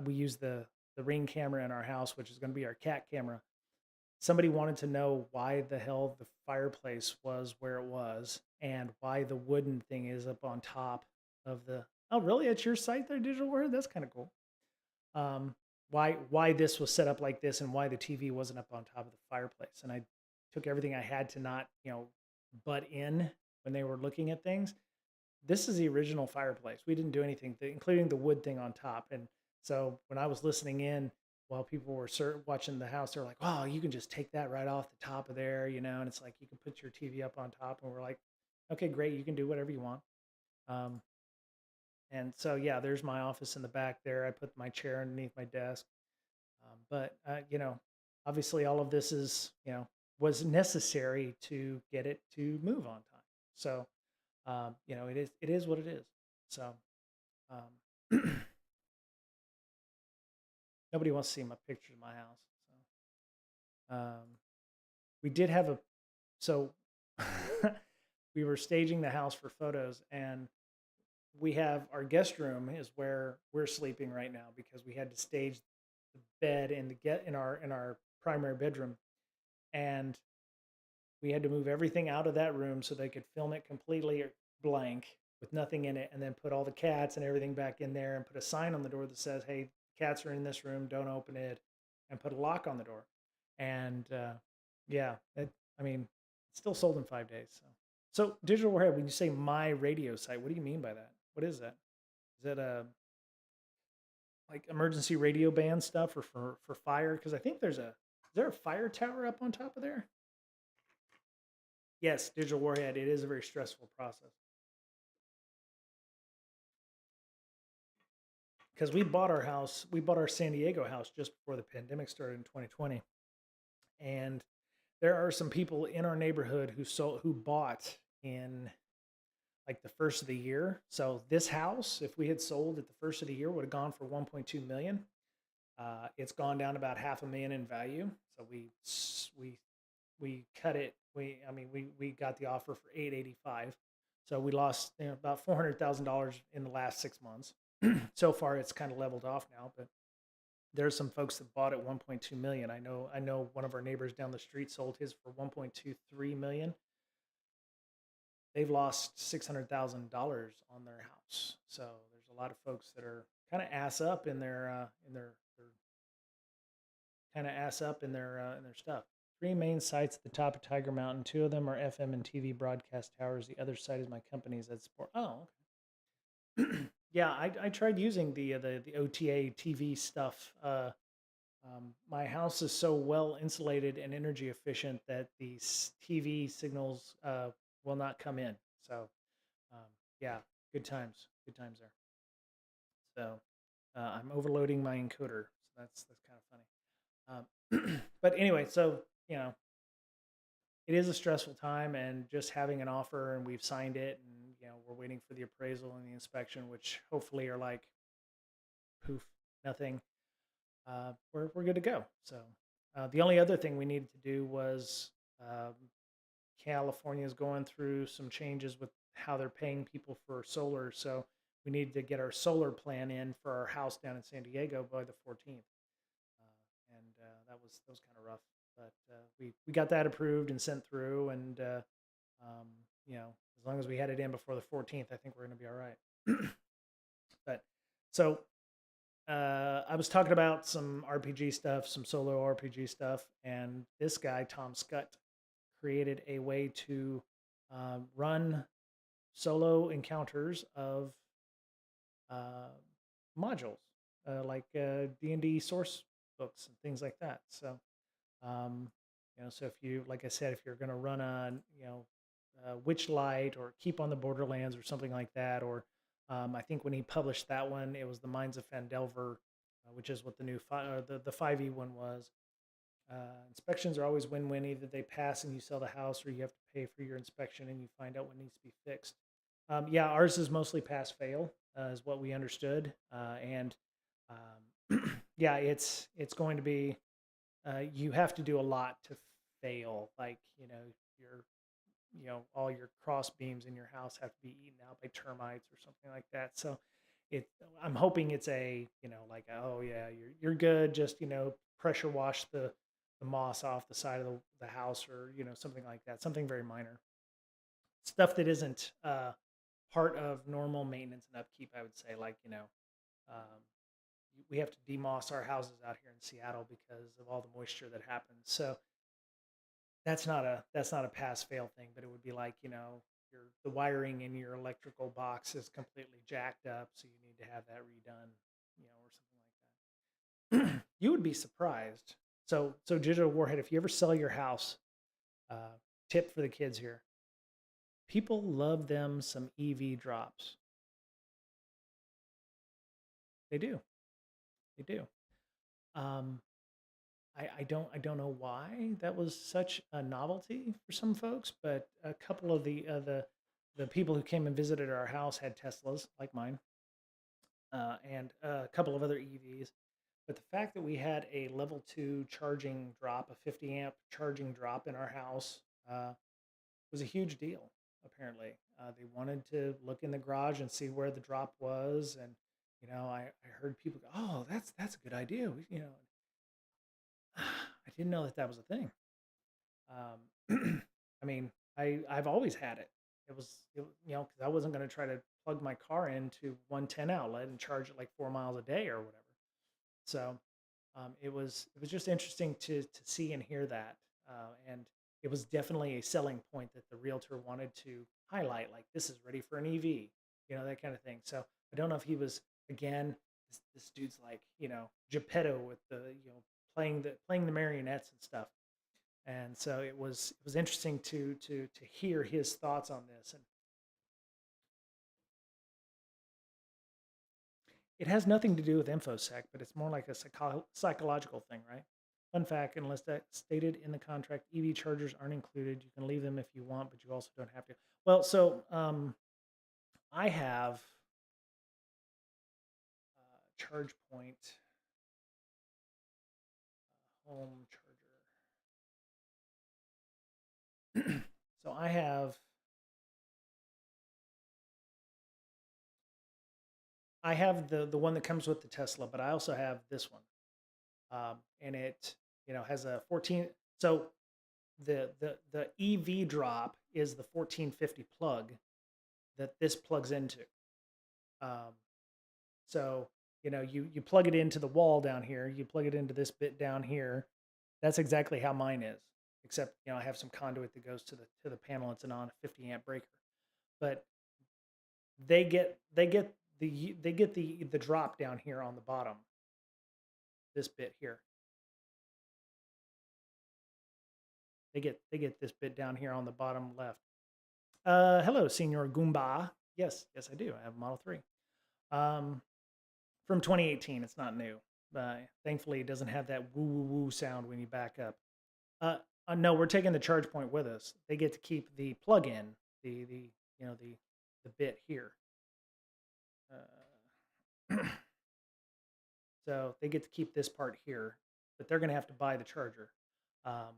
we use the Ring camera in our house, which is going to be our cat camera. Somebody wanted to know why the hell the fireplace was where it was and why the wooden thing is up on top of the. Oh, really? At your site there, Digital Word? That's kind of cool. Um, why this was set up like this and why the TV wasn't up on top of the fireplace. And I took everything I had to not butt in when they were looking at things. This is the original fireplace. We didn't do anything, including the wood thing on top. And so when I was listening in while people were watching the house, they're like, "Oh, you can just take that right off the top of there, And it's like you can put your TV up on top. And we're like, "Okay, great. You can do whatever you want." Um, and so yeah, there's my office in the back there. I put my chair underneath my desk. But obviously, all of this was necessary to get it to move on time. So it is what it is. So nobody wants to see my pictures of my house. So we did have a so we were staging the house for photos, and we have our guest room is where we're sleeping right now because we had to stage the bed in the get in our primary bedroom, and we had to move everything out of that room so they could film it completely blank with nothing in it, and then put all the cats and everything back in there and put a sign on the door that says, "Hey, cats are in this room. Don't open it," and put a lock on the door. And yeah, I mean, it's still sold in 5 days. So Digital Warhead, when you say my radio site, what do you mean by that? What is that? Is that a like emergency radio band stuff or for fire? Because I think is there a fire tower up on top of there? Yes, Digital Warhead. It is a very stressful process because we bought our San Diego house just before the pandemic started in 2020, and there are some people in our neighborhood who bought in like the first of the year. So this house, if we had sold at the first of the year, would have gone for 1.2 million. It's gone down about half a million in value. So we cut it. We got the offer for 885. So we lost about $400,000 in the last 6 months. So far, it's kind of leveled off now, but there's some folks that bought at 1.2 million. I know one of our neighbors down the street sold his for 1.23 million. They've lost $600,000 on their house. So there's a lot of folks that are kind of ass up in their kind of ass up in their stuff. Three main sites at the top of Tiger Mountain. Two of them are FM and TV broadcast towers. The other site is my company's that support. Oh, okay. Yeah, I tried using the OTA TV stuff. My house is so well insulated and energy efficient that the TV signals will not come in. So um, yeah, good times there. So I'm overloading my encoder, so that's kind of funny. But anyway, so you know, it is a stressful time, and just having an offer, and we've signed it, and we're waiting for the appraisal and the inspection, which hopefully are like poof, nothing. We're good to go. So the only other thing we needed to do was um, California is going through some changes with how they're paying people for solar. So we needed to get our solar plan in for our house down in San Diego by the 14th. And that was kind of rough, but we got that approved and sent through. And um, as long as we had it in before the 14th, I think we're going to be all right. But so I was talking about some RPG stuff, some solo RPG stuff, and this guy Tom Scott created a way to run solo encounters of uh, modules like D&D source books and things like that. So, um, so if you, like I said, if you're going to run on, Witchlight or Keep on the Borderlands or something like that, or I think when he published that one, it was the Mines of Fandelver, which is what the new the 5e one was. Inspections are always win-win. Either they pass and you sell the house, or you have to pay for your inspection and you find out what needs to be fixed. Yeah, ours is mostly pass-fail, is what we understood, and yeah, it's going to be. You have to do a lot to fail. Like your all your cross beams in your house have to be eaten out by termites or something like that. So it I'm hoping it's a like oh yeah, you're good, just pressure wash the moss off the side of the house, or something like that, something very minor, stuff that isn't part of normal maintenance and upkeep, I would say. Like um, we have to demoss our houses out here in Seattle because of all the moisture that happens. So that's not a pass fail thing, but it would be like the wiring in your electrical box is completely jacked up, so you need to have that redone, or something like that. You would be surprised. So Digital Warhead, if you ever sell your house, tip for the kids here: people love them some EV drops. They do. They do. Um, I don't know why that was such a novelty for some folks, but a couple of the the people who came and visited our house had Teslas like mine, and a couple of other EVs. But the fact that we had a level two charging drop, a 50 amp charging drop in our house, was a huge deal. Apparently, they wanted to look in the garage and see where the drop was, and I heard people go, "Oh, that's a good idea." I didn't know that that was a thing. I mean, I've always had it. It was, because I wasn't going to try to plug my car into 110 outlet and charge it like 4 miles a day or whatever. So it was just interesting to see and hear that, and it was definitely a selling point that the realtor wanted to highlight, like this is ready for an EV, that kind of thing. So I don't know if he was, again, this dude's like Geppetto with the playing the marionettes and stuff, and so it was interesting to hear his thoughts on this. And it has nothing to do with infosec, but it's more like a psychological thing, right? Fun fact: unless that stated in the contract, EV chargers aren't included. You can leave them if you want, but you also don't have to. Well, so I have charge point home charger. So I have the one that comes with the Tesla, but I also have this one, and it has a 14. So the EV drop is the 1450 plug that this plugs into. Um, so you plug it into the wall down here. You plug it into this bit down here. That's exactly how mine is, except I have some conduit that goes to the panel. It's an on a 50 amp breaker, but they get the drop down here on the bottom. This bit here, they get this bit down here on the bottom left. Hello, Senior Goomba. Yes, yes, I do. I have a Model 3. Um, from 2018. It's not new. Thankfully, it doesn't have that woo woo woo sound when you back up. No, we're taking the charge point with us. They get to keep the plug-in, the the bit here. Uh, so they get to keep this part here, but they're going to have to buy the charger. Um,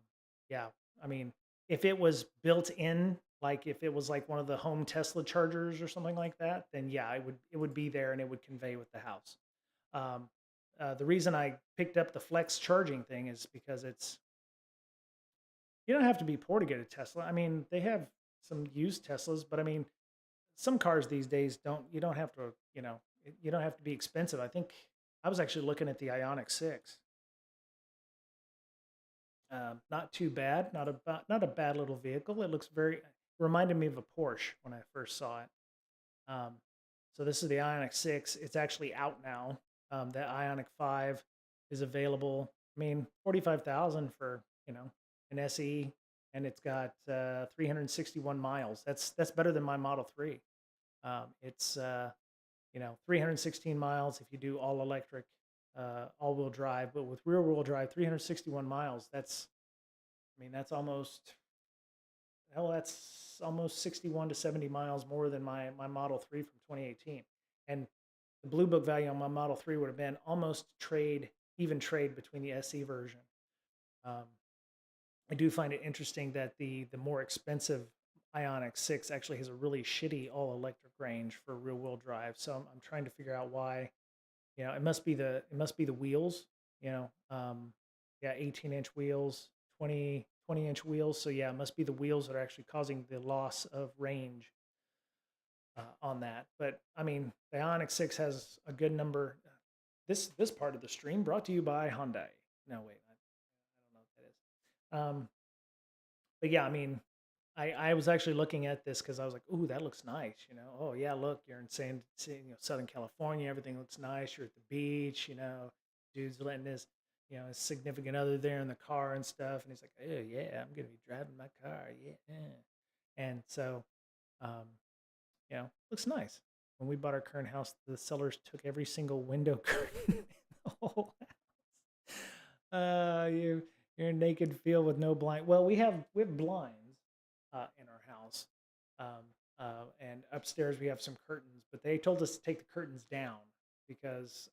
yeah, I mean, if it was built in, like if it was like one of the home Tesla chargers or something like that, then yeah, it would be there and it would convey with the house. Um, the reason I picked up the flex charging thing is because you don't have to be poor to get a Tesla. I mean, they have some used Teslas, but I mean, some cars these days you don't have to, you don't have to be expensive. I think I was actually looking at the Ionic 6. Not too bad, not a bad little vehicle. It looks very reminded me of a Porsche when I first saw it. Um, so this is the Ionic 6. It's actually out now. The Ionic 5 is available. I mean, 45,000 for, an SE, and it's got 361 miles. That's better than my Model 3. It's 316 miles if you do all electric, all-wheel drive, but with rear-wheel drive, 361 miles. I mean, that's almost 61 to 70 miles more than my Model 3 from 2018. And the Blue Book value on my Model 3 would have been almost even trade between the SE version. Um, I do find it interesting that the more expensive Ioniq 6 actually has a really shitty all electric range for rear wheel drive. So I'm trying to figure out why. It must be the wheels. Yeah, 18-inch wheels, 20-inch wheels. So yeah, it must be the wheels that are actually causing the loss of range on that. But I mean, the Ioniq 6 has a good number. This part of the stream brought to you by Hyundai. No, wait, I don't know what that is. But yeah, I mean, I was actually looking at this because I was like, "Ooh, that looks nice." Oh yeah, look, you're in Southern California. Everything looks nice. You're at the beach. Dude's letting his significant other there in the car and stuff, and he's like, "Oh yeah, I'm gonna be driving my car, yeah." And so, um, looks nice. When we bought our current house, the sellers took every single window curtain in the whole house. You're a naked field with no blind. Well, we have blinds in our house, um, And upstairs we have some curtains, but they told us to take the curtains down because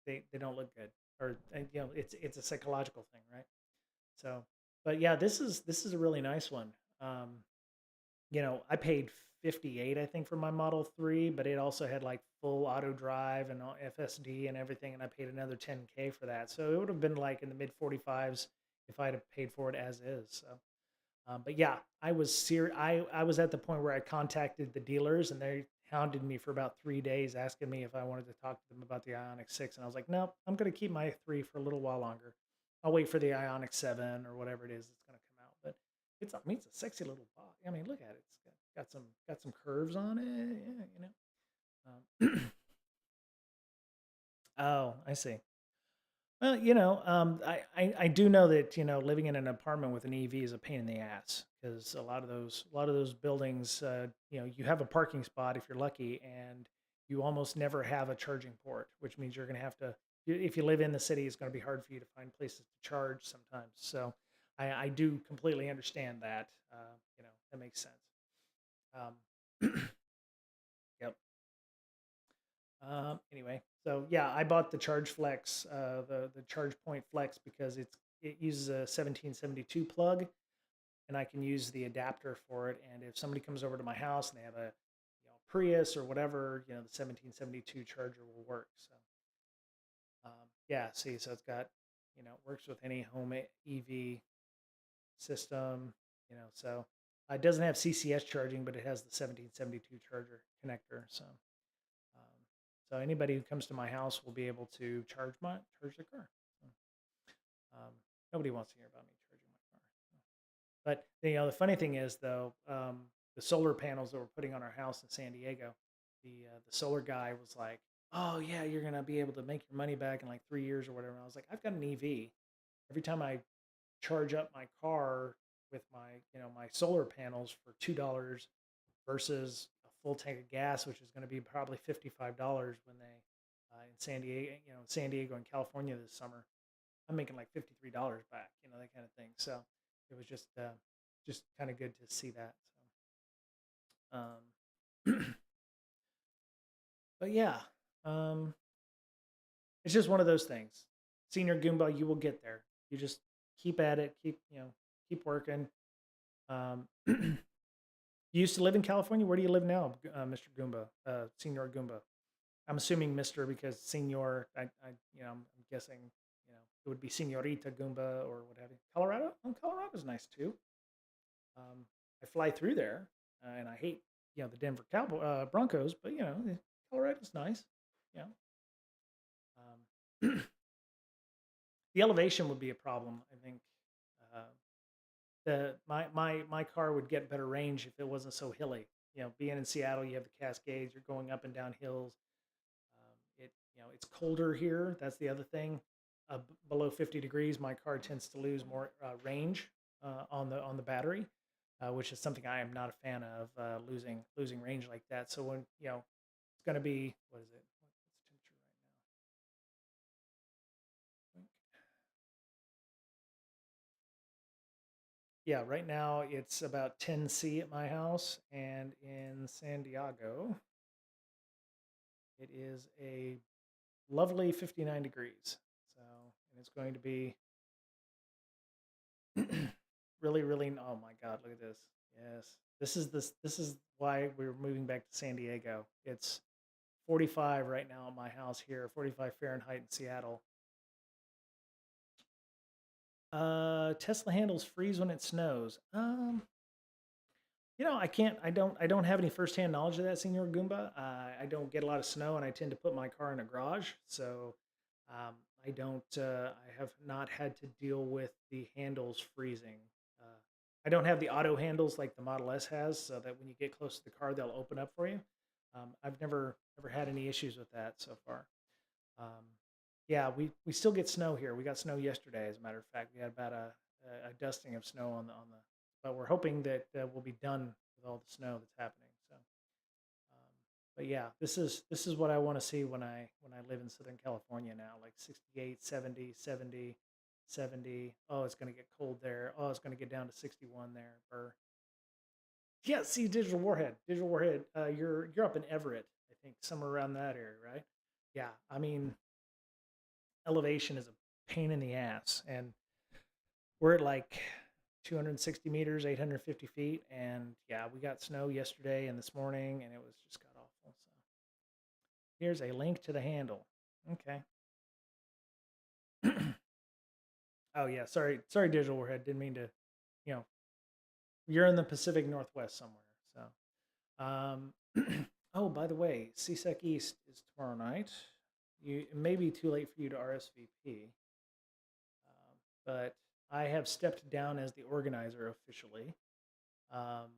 they don't look good, or it's a psychological thing, right? So, but yeah, this is a really nice one. Um, I paid 58, I think, for my Model 3, but it also had like full auto drive and all FSD and everything, and I paid another 10K for that. So it would have been like in the mid 45s if I'd have paid for it as is. So, but yeah, I was at the point where I contacted the dealers, and they hounded me for about 3 days, asking me if I wanted to talk to them about the Ionic 6, and I was like, no, I'm going to keep my 3 for a little while longer. I'll wait for the Ionic 7 or whatever it is that's going to come out. But I mean, it's a sexy little box. I mean, look at it. It's got some curves on it. Yeah, Oh, I see. Well, I do know that living in an apartment with an EV is a pain in the ass because a lot of those buildings, you have a parking spot if you're lucky, and you almost never have a charging port, which means you're going to have to. If you live in the city, it's going to be hard for you to find places to charge sometimes. So, I do completely understand that. That makes sense. Um, yep. Anyway, so yeah, I bought the Charge Flex, the Charge Point Flex, because it uses a 1772 plug, and I can use the adapter for it. And if somebody comes over to my house and they have a Prius or whatever, the 1772 charger will work. So yeah, see, so it's got works with any home EV system. So it doesn't have CCS charging, but it has the 1772 charger connector. So anybody who comes to my house will be able to charge their car. So, um, nobody wants to hear about me charging my car. But the funny thing is though, the solar panels that we're putting on our house in San Diego, the solar guy was like, "Oh yeah, you're gonna be able to make your money back in like 3 years or whatever." And I was like, "I've got an EV. Every time I charge up my car with my solar panels for $2 versus a full tank of gas, which is going to be probably $55 when they in San Diego and California this summer. I'm making like $53 back, that kind of thing. So it was just kind of good to see that. So, but yeah, um, it's just one of those things. Senior Goomba, you will get there. You just keep at it, keep working. You used to live in California. Where do you live now, Mr. Goomba, Senior Goomba? I'm assuming Mr. because Senior, I'm guessing, it would be Senorita Goomba or what have you. Colorado? Oh, Colorado's nice too. I fly through there, and I hate, the Denver Cowboy Broncos, but Colorado's nice. Yeah. Um, the elevation would be a problem, I think. Uh, my car would get better range if it wasn't so hilly. Being in Seattle, you have the Cascades. You're going up and down hills. It's colder here. That's the other thing. Below 50 degrees, my car tends to lose more range on the battery, which is something I am not a fan of, losing range like that. So when it's going to be, what is it? What's the temperature right now? Yeah, right now it's about 10 C at my house, and in San Diego, it is a lovely 59 degrees. So, and it's going to be really, really. Oh my God, look at this. Yes, this is why we're moving back to San Diego. It's 45 right now at my house here, 45 Fahrenheit in Seattle. Tesla handles freeze when it snows. I don't have any firsthand knowledge of that, Senor Goomba. I don't get a lot of snow, and I tend to put my car in a garage, so um, I don't. I have not had to deal with the handles freezing. Uh, I don't have the auto handles like the Model S has, so that when you get close to the car, they'll open up for you. I've never had any issues with that so far. Um, yeah, we still get snow here. We got snow yesterday, as a matter of fact. We had about a dusting of snow on the, but we're hoping that we'll be done with all the snow that's happening. So, but yeah, this is what I want to see when I live in Southern California now, like 68, 70, 70, 70. Oh, it's going to get cold there. Oh, it's going to get down to 61 there. Yeah, see, Digital Warhead. Digital Warhead. You're up in Everett, I think, somewhere around that area, right? Yeah. I mean, elevation is a pain in the ass, and we're at like 260 meters, 850 feet, and yeah, we got snow yesterday and this morning, and it was just got awful. So here's a link to the handle. Okay. Oh yeah, sorry, Digital Warhead. Didn't mean to. You know, you're in the Pacific Northwest somewhere. So, oh, by the way, CSEC East is tomorrow night. It may be too late for you to RSVP, but I have stepped down as the organizer officially. Um,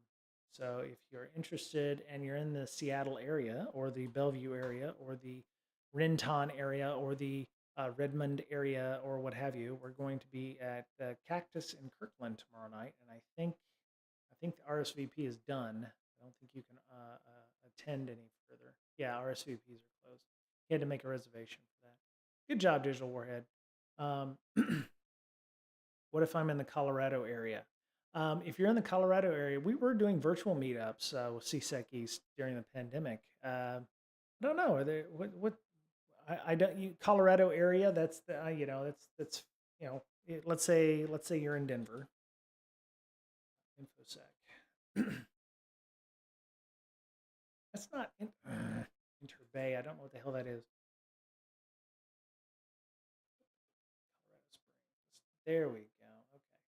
so if you're interested and you're in the Seattle area or the Bellevue area or the Renton area or the Redmond area or what have you, we're going to be at Cactus in Kirkland tomorrow night, and I think the RSVP is done. I don't think you can attend any further. Yeah, RSVPs are closed. You had to make a reservation for that. Good job, Digital Warhead. Um, what if I'm in the Colorado area? If you're in the Colorado area, we were doing virtual meetups with CSEC East during the pandemic. I don't know. Are there what I don't Colorado area? That's the that's let's say you're in Denver. Infosec. That's not Interbay. I don't know what the hell that is. Colorado Springs. There we go. Okay.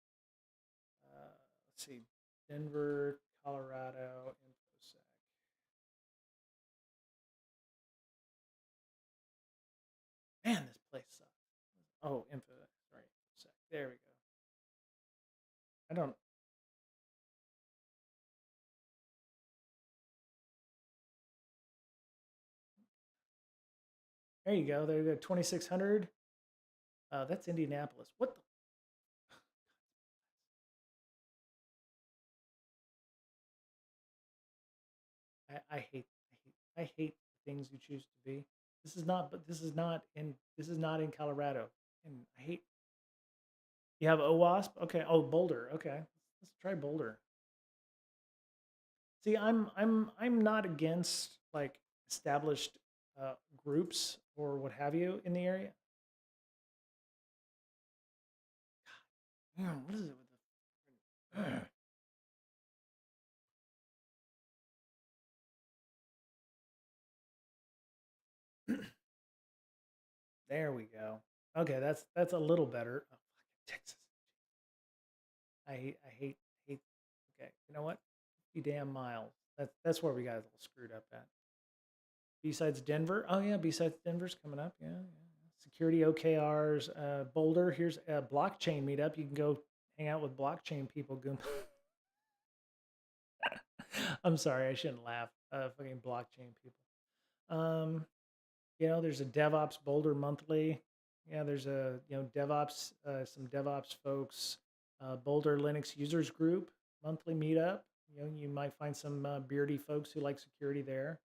Let's see. Denver, Colorado, infosec. Man, this place sucks. Oh, info. Sorry, infosec. There we go. I don't. There you go. There you go. 2600. That's Indianapolis. What the? I hate the things you choose to be. This is not. But this is not in Colorado. And I hate. You have OWASP. Okay. Oh, Boulder. Okay. Let's try Boulder. See, I'm not against like established groups or what have you in the area. What is it with the? There we go. Okay, that's a little better. Oh, fucking Texas. I hate. Okay, you know what? 50 damn miles. That's where we got a little screwed up at. Besides Denver, oh yeah, besides Denver's coming up. Yeah, yeah. Security OKRs, Boulder. Here's a blockchain meetup. You can go hang out with blockchain people. I'm sorry, I shouldn't laugh. Fucking blockchain people. There's a DevOps Boulder monthly. Yeah, there's DevOps, some DevOps folks. Boulder Linux users group monthly meetup. You might find some beardy folks who like security there.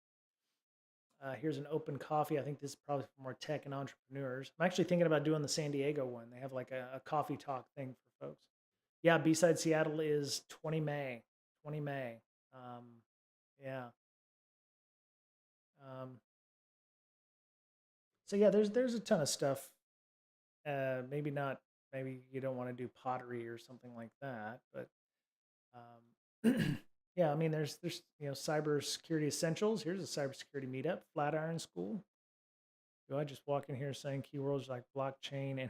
Here's an open coffee. I think this is probably for more tech and entrepreneurs. I'm actually thinking about doing the San Diego one. They have like a coffee talk thing for folks. Yeah, B-side Seattle is 20 May. 20 May. Um, yeah. Um, so yeah, there's a ton of stuff. Maybe not. Maybe you don't want to do pottery or something like that, but yeah, I mean, there's cybersecurity essentials. Here's a cybersecurity meetup. Flatiron School. Do I just walk in here saying keywords like blockchain and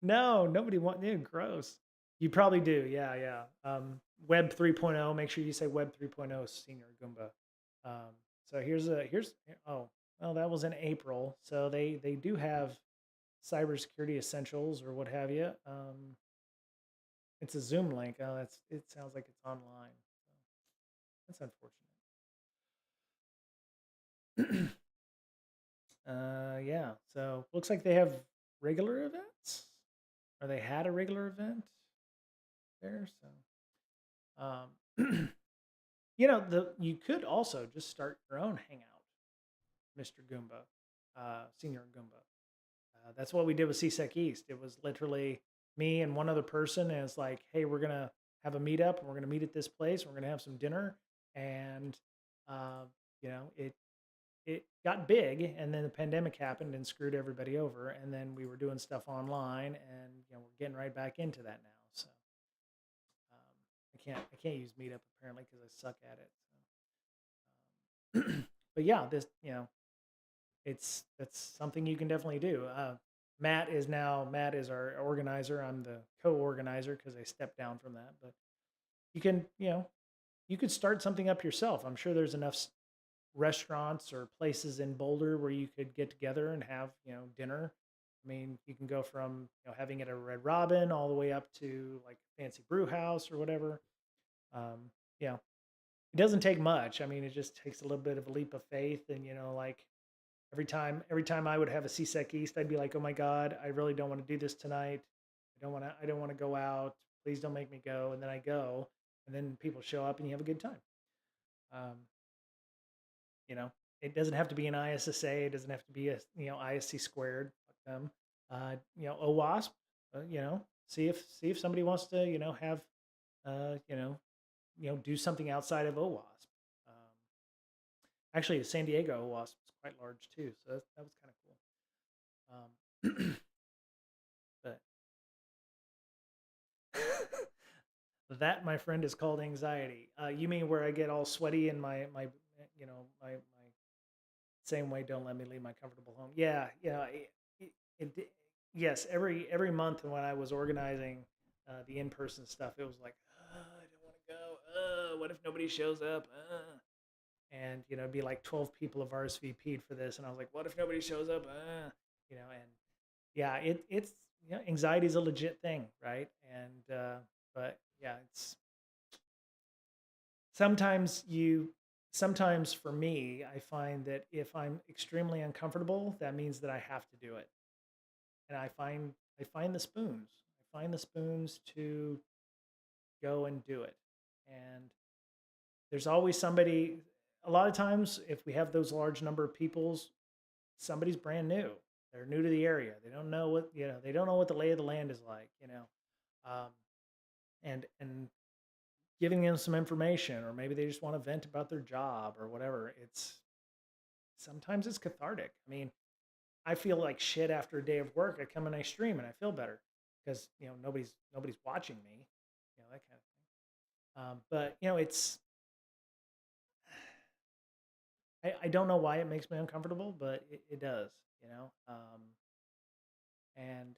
no, nobody want gross. You probably do. Yeah, yeah. Web 3.0. Make sure you say Web 3.0, Senior Goomba. So here's oh well, that was in April. So they do have cybersecurity essentials or what have you. It's a Zoom link. Oh, it sounds like it's online. So that's unfortunate. Yeah. So looks like they have regular events, or they had a regular event there. So, you could also just start your own hangout, Mr. Goomba, Senior Goomba. That's what we did with CSEC East. It was literally me and one other person, and it's like, hey, we're gonna have a meetup, and we're going to meet at this place. And we're going to have some dinner, and uh, you know, it got big, and then the pandemic happened and screwed everybody over, and then we were doing stuff online, and we're getting right back into that now. So I can't use Meetup apparently because I suck at it. So, but yeah, this it's that's something you can definitely do. Matt is our organizer. I'm the co-organizer because I stepped down from that. But you can you could start something up yourself. I'm sure there's enough restaurants or places in Boulder where you could get together and have dinner. I mean, you can go from having it at a Red Robin all the way up to like fancy brew house or whatever. Um, you know, it doesn't take much. I mean, it just takes a little bit of a leap of faith, and like every time I would have a CSEC East, I'd be like, oh my God, I really don't want to do this tonight. I don't want to go out. Please don't make me go. And then I go, and then people show up, and you have a good time. Um, you know, it doesn't have to be an ISSA. It doesn't have to be a ISC squared. Fuck them. OWASP. See if somebody wants to have uh, you know do something outside of OWASP. Actually, San Diego OWASP is quite large too, so that was kind of cool. But that, my friend, is called anxiety. You mean where I get all sweaty in my my same way? Don't let me leave my comfortable home. Yeah, yes. Every month when I was organizing the in person stuff, it was like, I don't want to go. What if nobody shows up? And it'd be like 12 people have RSVP'd for this, and I was like, what if nobody shows up? And yeah, it's anxiety is a legit thing, right? And but yeah, it's sometimes you sometimes for me, I find that if I'm extremely uncomfortable, that means that I have to do it. And I find the spoons. I find the spoons to go and do it. And there's always somebody. A lot of times, if we have those large number of peoples, somebody's brand new. They're new to the area. They don't know what They don't know what the lay of the land is like. Um, and giving them some information, or maybe they just want to vent about their job or whatever. Sometimes it's cathartic. I mean, I feel like shit after a day of work. I come and I stream and I feel better because nobody's watching me, that kind of thing. But it's I don't know why it makes me uncomfortable, but it does, and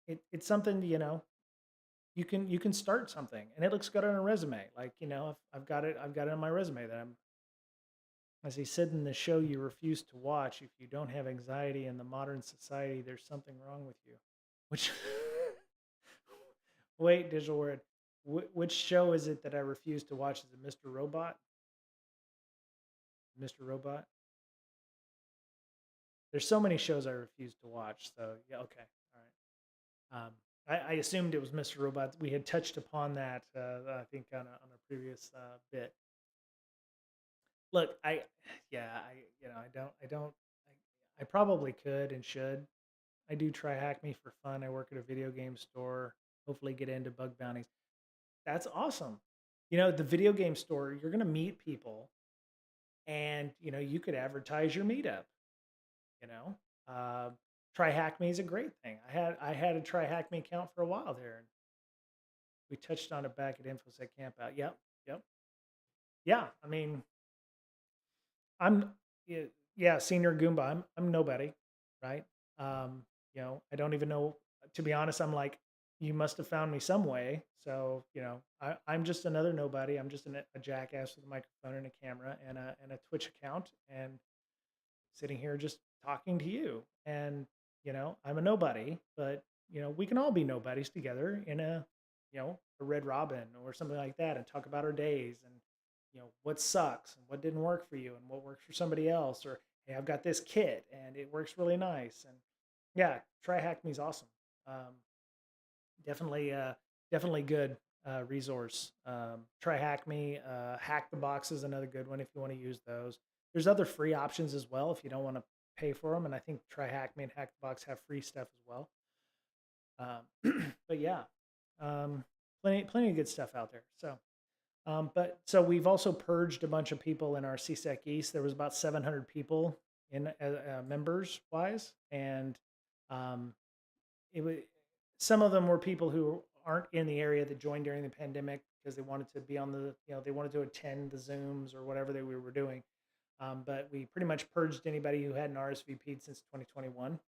it's something you can start something, and it looks good on a resume. Like I've got it on my resume that I'm, as he said in the show you refuse to watch, if you don't have anxiety in the modern society, there's something wrong with you. Which wait, digital word. Which show is it that I refuse to watch? Is it Mr. Robot? Mr. Robot? There's so many shows I refuse to watch. So yeah, okay, all right. I assumed it was Mr. Robot. We had touched upon that, I think, on a previous bit. Look, yeah, I probably could and should. I do try hack me for fun. I work at a video game store. Hopefully, get into bug bounties. That's awesome. The video game store, you're gonna meet people, and you could advertise your meetup. You know, uh, Try hack me is a great thing. I had a try hack me account for a while there, and we touched on it back at infosec campout. Yep, yep, yeah. I mean, I'm yeah, yeah, senior Goomba. I'm nobody, right? I don't even know. To be honest, I'm like, you must have found me some way. So I'm just another nobody. I'm just a jackass with a microphone and a camera and a Twitch account, and sitting here just talking to you. And I'm a nobody, but we can all be nobodies together in a Red Robin or something like that, and talk about our days, and what sucks and what didn't work for you and what works for somebody else, or hey, I've got this kit and it works really nice. And yeah, try hack me is awesome. um, definitely good resource. Try hack me. Hack the box is another good one if you want to use those. There's other free options as well if you don't want to pay for them, and I think try hack me and hack the box have free stuff as well. But yeah, um, plenty of good stuff out there. So, but so we've also purged a bunch of people in our CSEC East. There was about 700 people in members wise, and um, it was some of them were people who aren't in the area that joined during the pandemic because they wanted to be on the, they wanted to attend the Zooms or whatever we were doing. But we pretty much purged anybody who hadn't RSVP'd since 2021.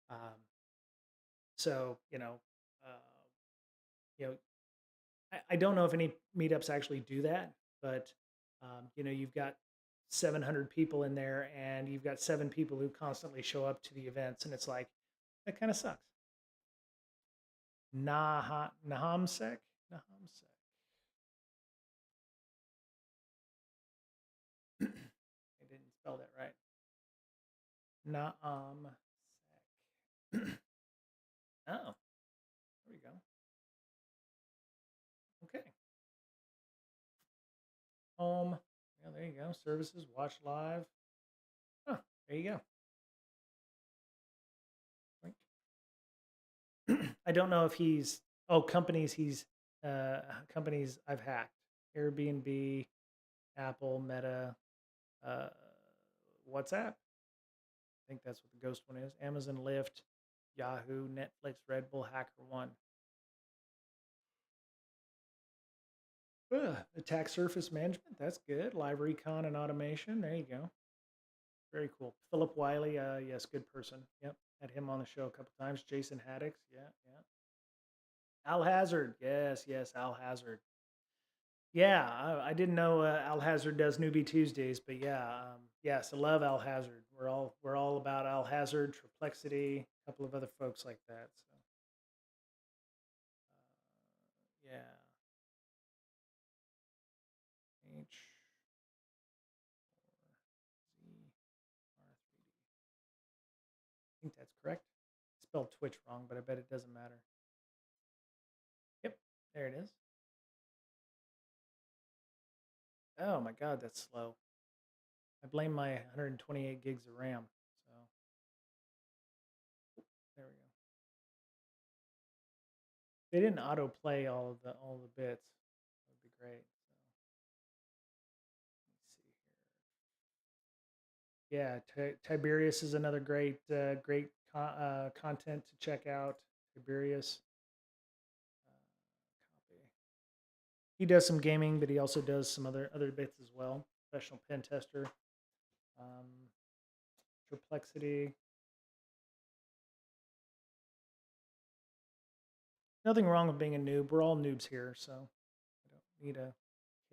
Um, so uh, you know, I don't know if any meetups actually do that, but you've got 700 people in there, and you've got 7 people who constantly show up to the events, and it's like that kind of sucks. Nahamsec, Nahamsec. I didn't spell that right. Naamsec. Oh, there we go. Okay. Home. Yeah, there you go. Services. Watch live. Oh, there you go. I don't know if he's companies companies I've hacked. Airbnb, Apple, Meta, uh, WhatsApp. I think that's what the ghost one is. Amazon, Lyft, Yahoo, Netflix, Red Bull, HackerOne. Attack surface management. That's good. Live recon and automation. There you go. Very cool. Philip Wiley. Yes, good person. Yep. Had him on the show a couple times. Jason Haddix. Yeah, yeah. Al Hazard. Yes, yes, Al Hazard. Yeah, I didn't know Al Hazard does Newbie Tuesdays, but yeah, yes, I love Al Hazard. We're all about Al Hazard, Perplexity, a couple of other folks like that. So yeah, H Z R3D. I think that's correct. I spelled Twitch wrong, but I bet it doesn't matter. Yep, there it is. Oh my God, that's slow. I blame my 128 gigs of RAM. So there we go. They didn't autoplay all the bits. That would be great. So let's see here. Yeah, Tiberius is another great content to check out. Tiberius. Copy. He does some gaming, but he also does some other bits as well. Professional pen tester. Um, Perplexity. Nothing wrong with being a noob. We're all noobs here, so I don't need a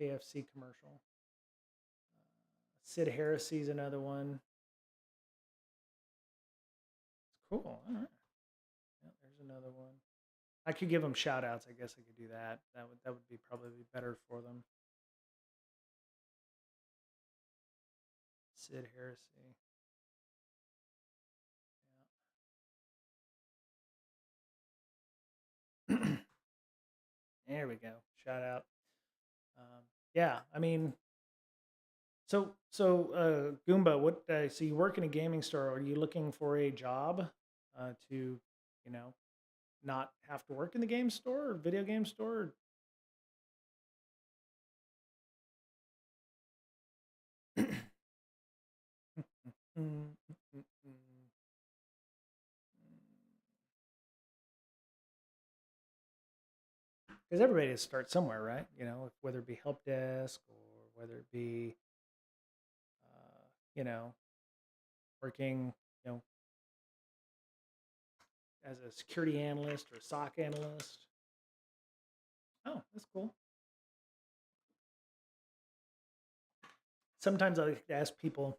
KFC commercial. Sid Heresy's another one. It's cool. All right. Yeah, there's another one. I could give them shout outs. I guess I could do that. That would be probably better for them. Sid Heresy. Yeah. There we go. Shout out. Yeah, I mean, Goomba, what? So you work in a gaming store. Are you looking for a job to, not have to work in the game store or video game store? Because everybody has to start somewhere, right? Whether it be help desk or whether it be, uh, you know, working, you know, as a security analyst or a SOC analyst. Oh, that's cool. Sometimes I like to ask people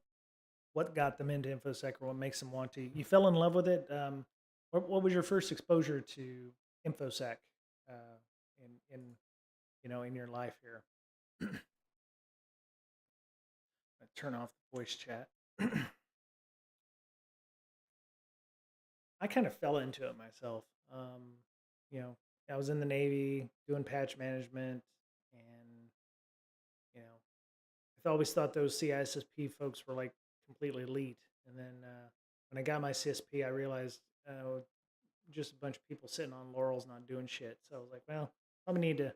what got them into infosec or what makes them want to. You fell in love with it. What was your first exposure to infosec in your life here? Turn off the voice chat. I kind of fell into it myself. You know, I was in the Navy doing patch management, and you know, I've always thought those CISSP folks were like completely elite. And then when I got my CSP, I realized just a bunch of people sitting on laurels not doing shit. So I was like, well, probably need to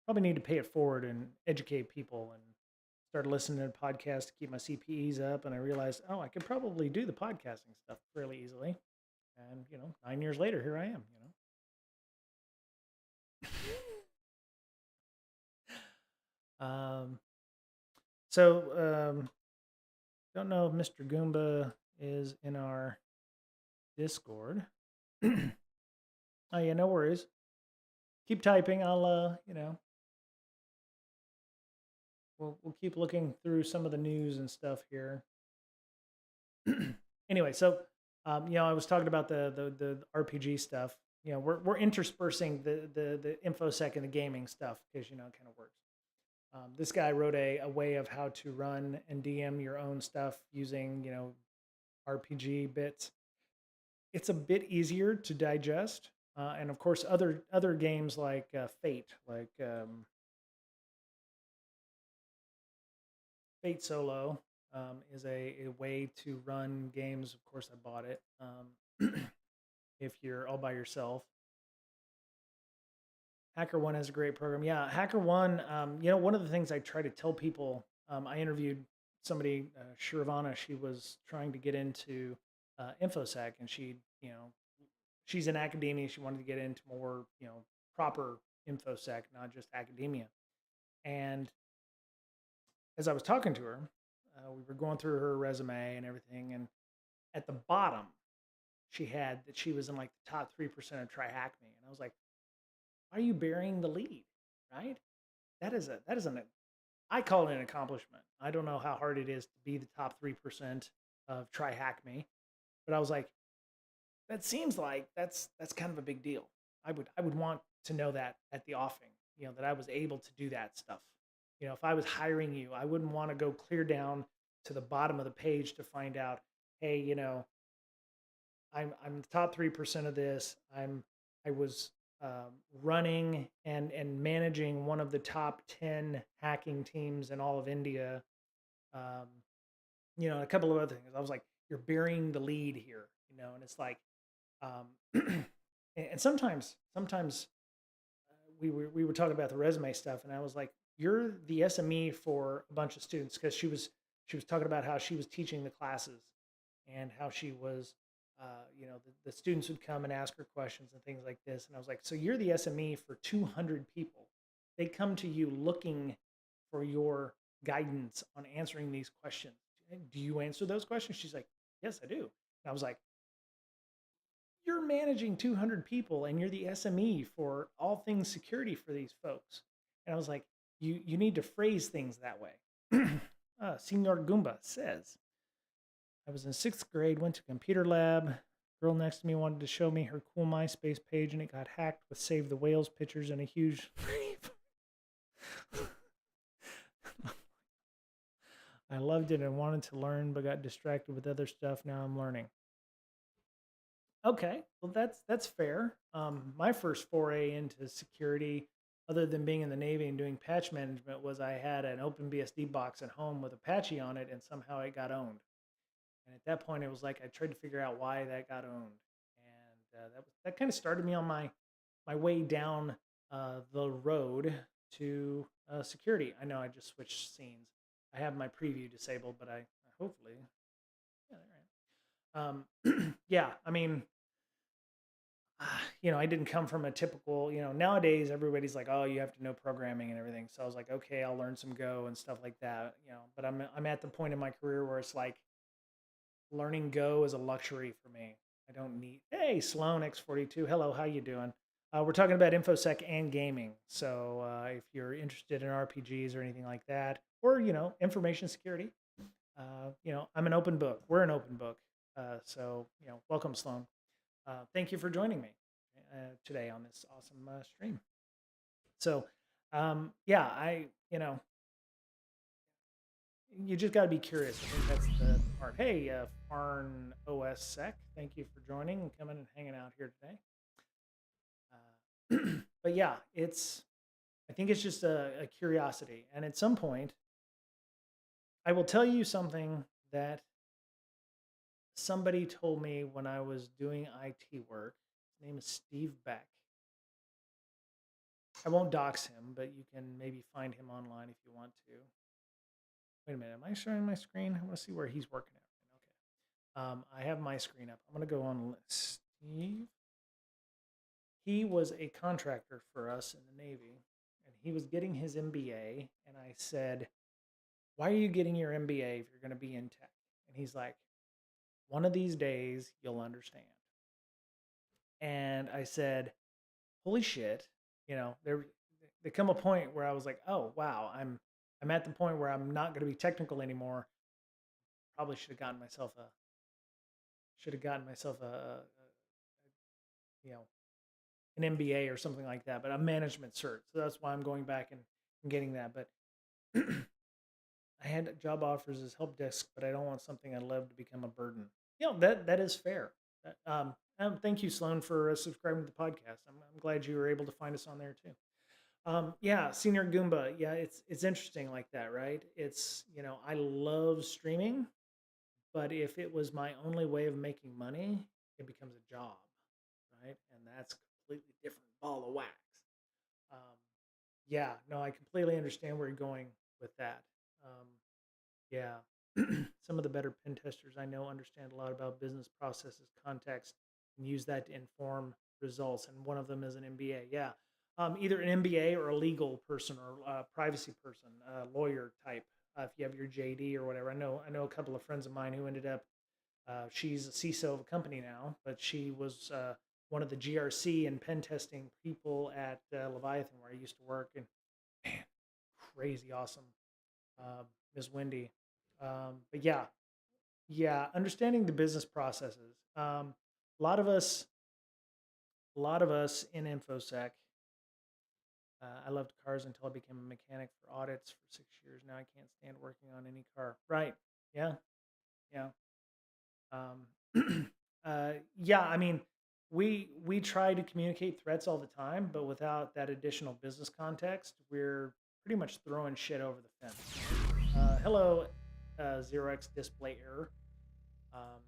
probably need to pay it forward and educate people and started listening to podcasts to keep my CPEs up. And I realized, oh, I could probably do the podcasting stuff fairly easily. And 9 years later, here I am. Um, so don't know if Mr. Goomba is in our Discord. Oh yeah, no worries. Keep typing. I'll we'll keep looking through some of the news and stuff here. Anyway, so I was talking about the RPG stuff. We're interspersing the infosec and the gaming stuff because it kind of works. This guy wrote a way of how to run and DM your own stuff using RPG bits. It's a bit easier to digest, and of course, other games like Fate, like Fate Solo, is a way to run games. Of course, I bought it. If you're all by yourself, HackerOne has a great program. Yeah, HackerOne. One of the things I try to tell people. I interviewed somebody, Shirvana. She was trying to get into infosec, and she's in academia. She wanted to get into more, proper infosec, not just academia. And as I was talking to her, we were going through her resume and everything, and at the bottom, she had that she was in like the top 3% of Try Hack Me, and I was like, "Are you burying the lead?" Right? That is an I call it an accomplishment. I don't know how hard it is to be the top 3% of Try Hack Me, but I was like, that seems like that's kind of a big deal. I would want to know that at the offing, that I was able to do that stuff. If I was hiring you, I wouldn't want to go clear down to the bottom of the page to find out, hey, I'm the top 3% of this. I was running and managing one of the top 10 hacking teams in all of India. Um, a couple of other things. I was like, you're burying the lead here, and it's like, and sometimes we were talking about the resume stuff, and I was like, you're the SME for a bunch of students because she was talking about how she was teaching the classes and how she was, the students would come and ask her questions and things like this, and I was like, so you're the SME for 200 people. They come to you looking for your guidance on answering these questions. Do you answer those questions? She's like, yes, I do. And I was like, you're managing 200 people and you're the SME for all things security for these folks. And I was like, you need to phrase things that way. Senor Goomba says, I was in 6th grade, went to computer lab. Girl next to me wanted to show me her cool MySpace page and it got hacked with Save the Whales pictures and a huge. I loved it and wanted to learn, but got distracted with other stuff. Now I'm learning. Okay, well that's fair. My first foray into security, other than being in the Navy and doing patch management, was I had an OpenBSD box at home with Apache on it, and somehow it got owned. And at that point, it was like I tried to figure out why that got owned, and that kind of started me on my way down the road to security. I know I just switched scenes. I have my preview disabled, but I hopefully, yeah, there I am. Yeah, I mean, I didn't come from a typical, nowadays everybody's like, oh, you have to know programming and everything. So I was like, okay, I'll learn some Go and stuff like that, but I'm at the point in my career where it's like learning Go is a luxury for me. I don't need, hey, Sloan X42. Hello, how you doing? We're talking about infosec and gaming. So if you're interested in RPGs or anything like that, or, information security, I'm an open book. We're an open book. So, welcome, Sloan. Thank you for joining me today on this awesome stream. So, yeah, you just got to be curious. I think that's the part. Hey, Farn OS Sec, thank you for joining and coming and hanging out here today. But yeah, I think it's just a curiosity. And at some point, I will tell you something that somebody told me when I was doing IT work. His name is Steve Beck. I won't dox him, but you can maybe find him online if you want to. Wait a minute, am I showing my screen? I want to see where he's working at. Okay. I have my screen up. I'm going to go on Steve. He was a contractor for us in the Navy, and he was getting his MBA. And I said, "Why are you getting your MBA if you're going to be in tech?" And he's like, "One of these days you'll understand." And I said, "Holy shit!" There come a point where I was like, "Oh wow, I'm at the point where I'm not going to be technical anymore." Probably should have gotten myself you know an MBA or something like that, but a management cert. So that's why I'm going back and getting that. But I had job offers as help desk, but I don't want something I love to become a burden. That is fair. Thank you, Sloan, for subscribing to the podcast. I'm glad you were able to find us on there too. Yeah, Senior Goomba. Yeah, it's interesting like that, right? I love streaming, but if it was my only way of making money, it becomes a job, right? And that's a completely different ball of wax. Um, yeah, no, I completely understand where you're going with that. Um, yeah, some of the better pen testers I know understand a lot about business processes, context, and use that to inform results. And one of them is an MBA. Yeah, either an MBA or a legal person or a privacy person, a lawyer type. If you have your JD or whatever, I know a couple of friends of mine who ended up. She's a CISO of a company now, but she was one of the GRC and pen testing people at Leviathan, where I used to work. And man, crazy awesome, uh, Ms. Wendy. But yeah, understanding the business processes. A lot of us, a lot of us in infosec. I loved cars until I became a mechanic for audits for 6 years. Now I can't stand working on any car. Right? Yeah, yeah. Um, yeah. I mean, we try to communicate threats all the time, but without that additional business context, we're pretty much throwing shit over the fence. Hello, 0x display error. Um,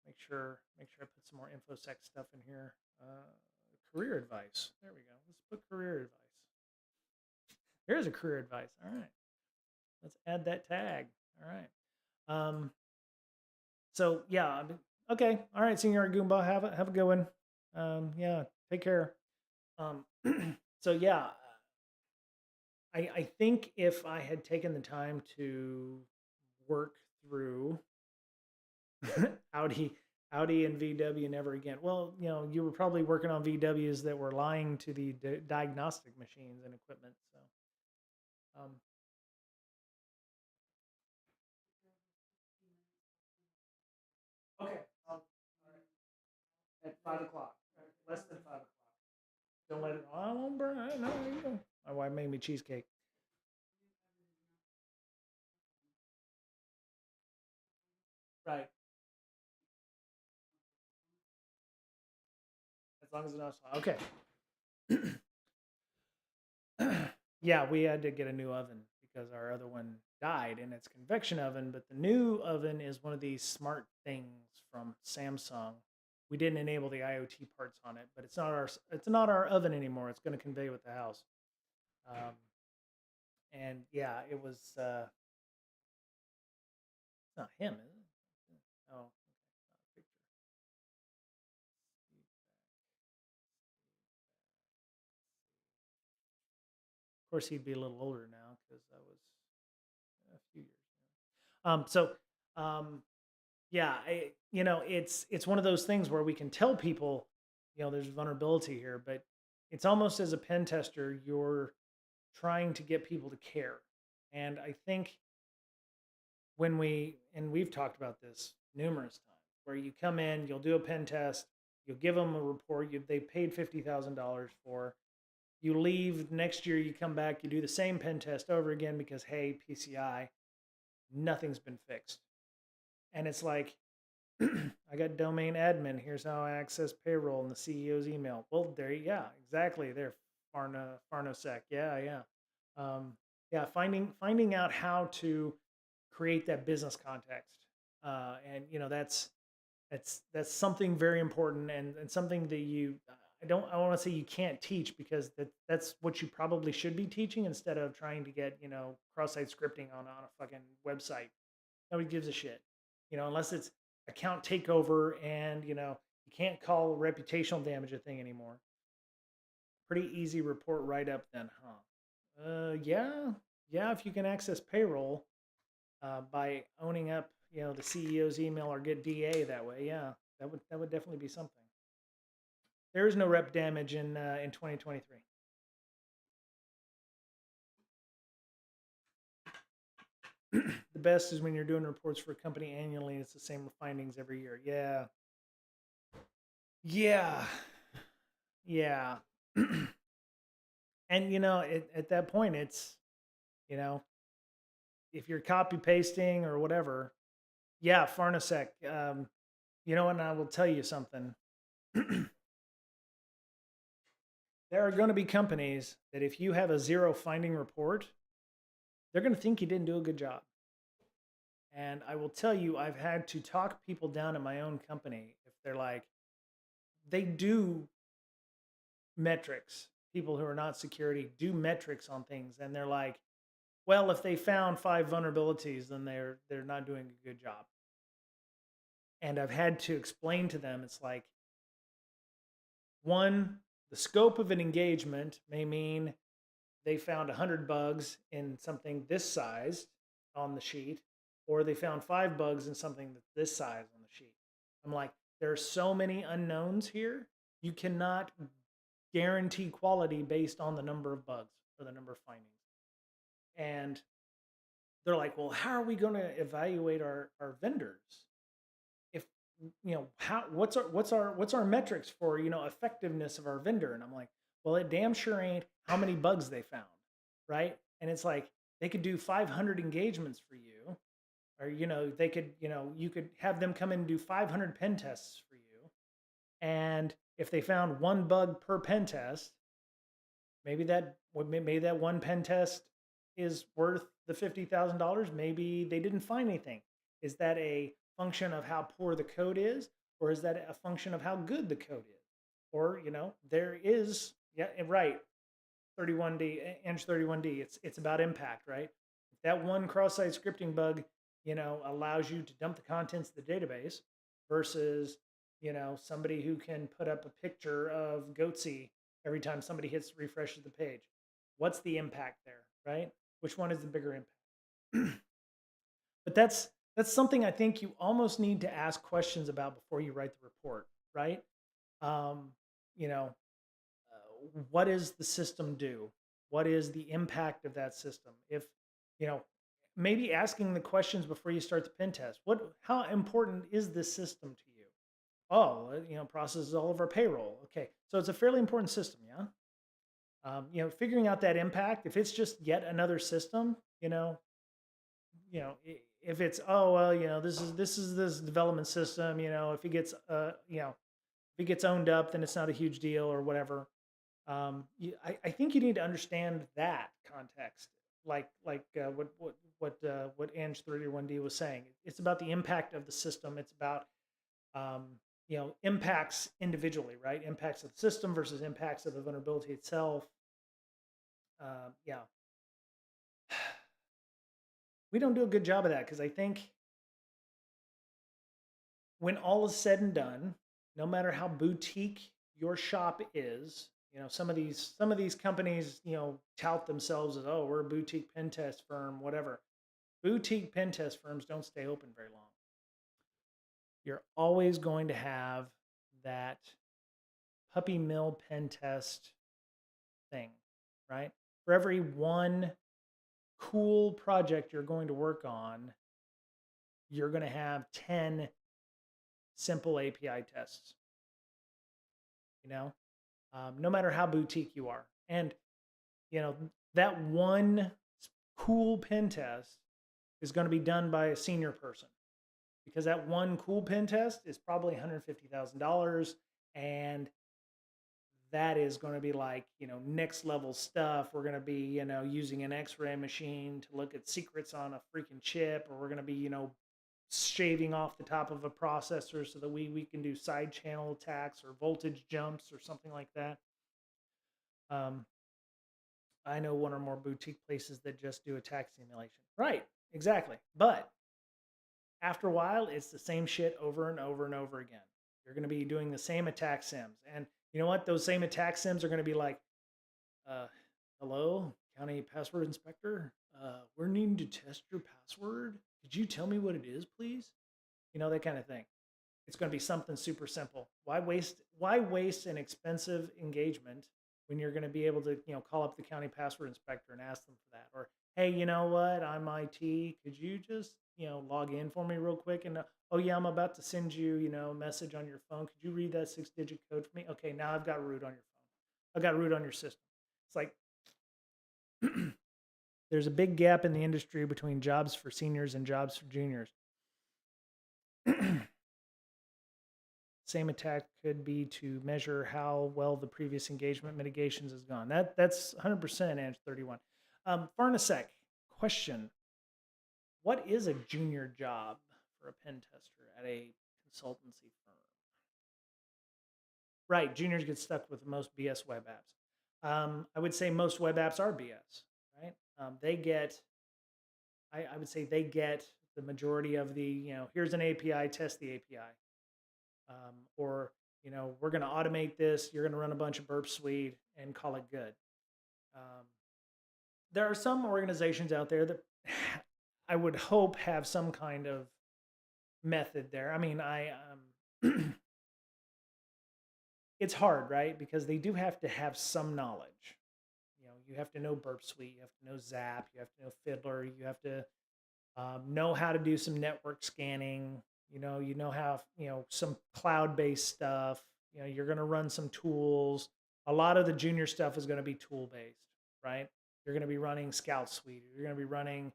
make sure I put some more infosec stuff in here. Career advice. There we go. Let's put career advice. Here's a career advice. All right. Let's add that tag. All right. Um, so yeah. Okay. All right, Senior Goomba. Have a good one. Yeah. Take care. Um, so yeah, I think if I had taken the time to work through Audi, Audi and VW never again. Well, you were probably working on VWs that were lying to the diagnostic machines and equipment. So, um, okay, all right. At 5 o'clock, less than 5 o'clock. Don't let it. I won't burn. No, you don't. My wife made me cheesecake. Right. As long as it's not. Okay. Yeah, we had to get a new oven because our other one died, and it's convection oven. But the new oven is one of these smart things from Samsung. We didn't enable the IoT parts on it, but it's not our oven anymore. It's going to convey with the house. Um, and yeah, it was. It's not him, is it? Oh, okay, not a picture. Of course, he'd be a little older now because that was a few years ago. So yeah, it's one of those things where we can tell people, there's vulnerability here, but it's almost as a pen tester, you're trying to get people to care. And I think and we've talked about this numerous times, where you come in, you'll do a pen test, you'll give them a report they paid $50,000 for. You leave next year, you come back, you do the same pen test over again because, hey, PCI, nothing's been fixed. And it's like, I got domain admin. Here's how I access payroll in the CEO's email. Well, yeah, exactly. There, Farnosec. Yeah, yeah, yeah. Finding out how to create that business context, and that's something very important and something that I want to say you can't teach, because that's what you probably should be teaching, instead of trying to get, cross-site scripting on a fucking website. Nobody gives a shit, unless it's account takeover, and you can't call reputational damage a thing anymore. Pretty easy report write up then, huh? Yeah, yeah. If you can access payroll by owning up, the CEO's email, or get DA that way, yeah, that would definitely be something. There is no rep damage in 2023. The best is when you're doing reports for a company annually. It's the same findings every year. Yeah, yeah, yeah. And at that point, it's you know, if you're copy pasting or whatever, yeah, Farnesec. And I will tell you something. There are going to be companies that, if you have a zero finding report, they're going to think you didn't do a good job. And I will tell you, I've had to talk people down at my own company if they're like, they do metrics. People who are not security do metrics on things, and they're like, well, if they found 5 vulnerabilities, then they're not doing a good job. And I've had to explain to them, it's like, one, the scope of an engagement may mean they found 100 bugs in something this size on the sheet, or they found 5 bugs in something that's this size on the sheet. I'm like, there are so many unknowns here. You cannot guarantee quality based on the number of bugs or the number of findings. And they're like, well, how are we going to evaluate our vendors? If what's our metrics for effectiveness of our vendor? And I'm like, well, it damn sure ain't how many bugs they found, right? And it's like, they could do 500 engagements for you, or they could, you could have them come in and do 500 pen tests for you, and if they found 1 bug per pen test, maybe that one pen test is worth the $50,000. Maybe they didn't find anything. Is that a function of how poor the code is, or is that a function of how good the code is? Or there is, yeah, right, 31D, Eng 31D. It's about impact, right? If that one cross-site scripting bug, allows you to dump the contents of the database, versus somebody who can put up a picture of Goatsy every time somebody refreshes the page. What's the impact there, right? Which one is the bigger impact? But that's something I think you almost need to ask questions about before you write the report, right? Um, you know, what does the system do? What is the impact of that system? If you know, maybe asking the questions before you start the pen test. How important is this system to you? Oh, processes all of our payroll. Okay, so it's a fairly important system, yeah. Figuring out that impact. If it's just yet another system, if it's, oh well, this development system, if it gets if it gets owned up, then it's not a huge deal or whatever. I think you need to understand that context, like what Eng 31D was saying. It's about the impact of the system. It's about um, impacts individually, right? Impacts of the system versus impacts of the vulnerability itself. Yeah, we don't do a good job of that, because I think when all is said and done, no matter how boutique your shop is, some of these companies, tout themselves as, oh, we're a boutique pen test firm, whatever. Boutique pen test firms don't stay open very long. You're always going to have that puppy mill pen test thing, right? For every one cool project you're going to work on, you're going to have 10 simple API tests, no matter how boutique you are. And, that one cool pen test is going to be done by a senior person, because that one cool pen test is probably $150,000. And that is going to be like, next level stuff. We're going to be, using an X-ray machine to look at secrets on a freaking chip, or we're going to be, shaving off the top of a processor so that we can do side channel attacks or voltage jumps or something like that. Um, I know one or more boutique places that just do attack simulation. Right, exactly. But after a while, it's the same shit over and over and over again. You're going to be doing the same attack sims. And you know what? Those same attack sims are going to be like, uh, hello, county password inspector. We're needing to test your password. Could you tell me what it is, please? You know, that kind of thing. It's going to be something super simple. Why waste an expensive engagement when you're going to be able to, call up the county password inspector and ask them for that? Or, hey, you know what? I'm IT. Could you just, log in for me real quick? And oh yeah, I'm about to send you, a message on your phone. Could you read that 6-digit code for me? Okay, now I've got root on your phone. I've got root on your system. It's like there's a big gap in the industry between jobs for seniors and jobs for juniors. Same attack could be to measure how well the previous engagement mitigations has gone. That's 100% Ange 31. Farnasek, question. What is a junior job for a pen tester at a consultancy firm? Right, juniors get stuck with the most BS web apps. I would say most web apps are BS, right? I would say they get the majority of the, here's an API, test the API. Or we're going to automate this. You're going to run a bunch of burp suite and call it good. There are some organizations out there that I would hope have some kind of method there. I mean, it's hard, right? Because they do have to have some knowledge. You have to know burp suite, you have to know Zap, you have to know Fiddler, you have to know how to do some network scanning. How, some cloud-based stuff. You're going to run some tools. A lot of the junior stuff is going to be tool-based, right? You're going to be running Scout Suite. You're going to be running,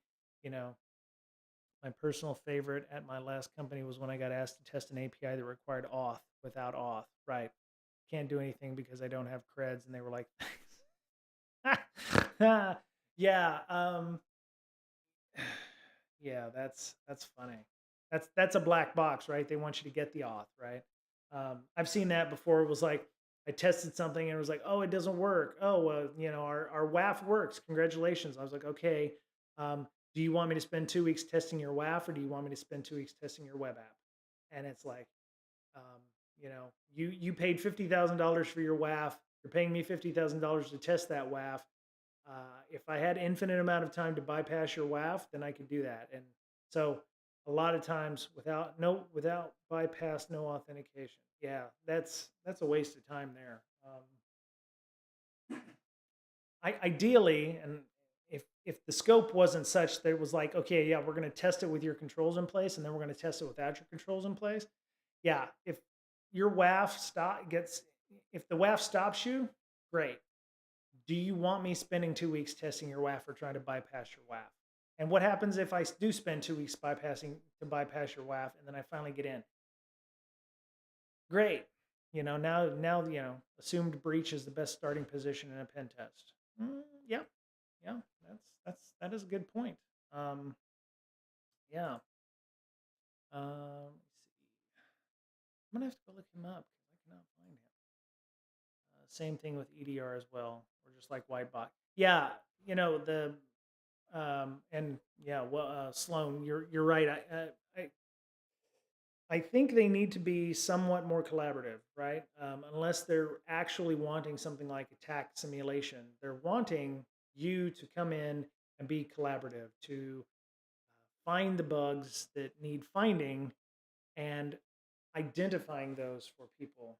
my personal favorite at my last company was when I got asked to test an API that required auth without auth. Right. Can't do anything because I don't have creds. And they were like, yeah. Yeah, that's funny. That's a black box, right? They want you to get the auth, right? I've seen that before. It was like I tested something and it was like, oh, it doesn't work. Oh, well, our WAF works. Congratulations. I was like, okay. Do you want me to spend 2 weeks testing your WAF, or do you want me to spend 2 weeks testing your web app? And it's like, you paid $50,000 for your WAF. You're paying me $50,000 to test that WAF. If I had infinite amount of time to bypass your WAF, then I could do that. And so a lot of times without bypass, no authentication. Yeah, that's a waste of time there. Ideally, and if the scope wasn't such that it was like, okay, yeah, we're going to test it with your controls in place, and then we're going to test it without your controls in place. Yeah, if your if the WAF stops you, great. Do you want me spending 2 weeks testing your WAF or trying to bypass your WAF? And what happens if I do spend 2 weeks bypass your WAF and then I finally get in? Great. Now, assumed breach is the best starting position in a pen test. Yeah, yeah, that is a good point. Yeah. Let's see. I'm gonna have to go look him up because I cannot find him. Same thing with EDR as well, or just like Whitebot. Yeah, and yeah, well, Sloan, you're right. I think they need to be somewhat more collaborative, right? Unless they're actually wanting something like attack simulation, they're wanting you to come in and be collaborative to find the bugs that need finding and identifying those for people.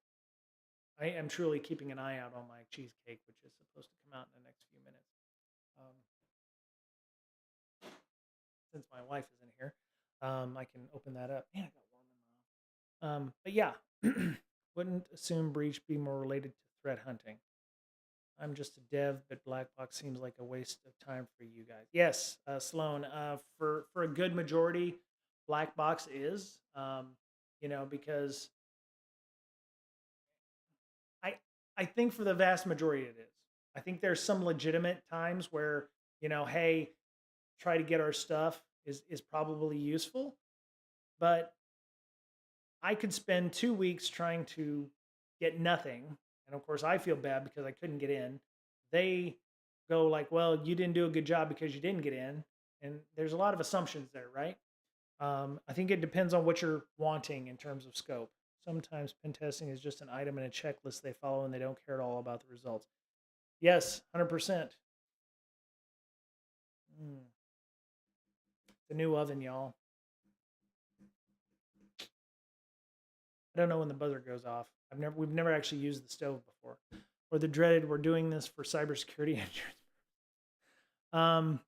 I am truly keeping an eye out on my cheesecake, which is supposed to come out in the next few minutes. Since my wife isn't here, I can open that up. Man, I got warm in my mouth. But yeah, wouldn't assume breach be more related to threat hunting. I'm just a dev, but black box seems like a waste of time for you guys. Yes, Sloan. For a good majority, black box is, because I think for the vast majority it is. I think there's some legitimate times where, hey, try to get our stuff is probably useful. but I could spend 2 weeks trying to get nothing. And of course, I feel bad because I couldn't get in. They go like, well, you didn't do a good job because you didn't get in. And there's a lot of assumptions there, right? I think it depends on what you're wanting in terms of scope. Sometimes pen testing is just an item in a checklist they follow and they don't care at all about the results. Yes, 100%. Mm. The new oven, y'all. I don't know when the buzzer goes off. We've never actually used the stove before, or the dreaded. We're doing this for cybersecurity insurance.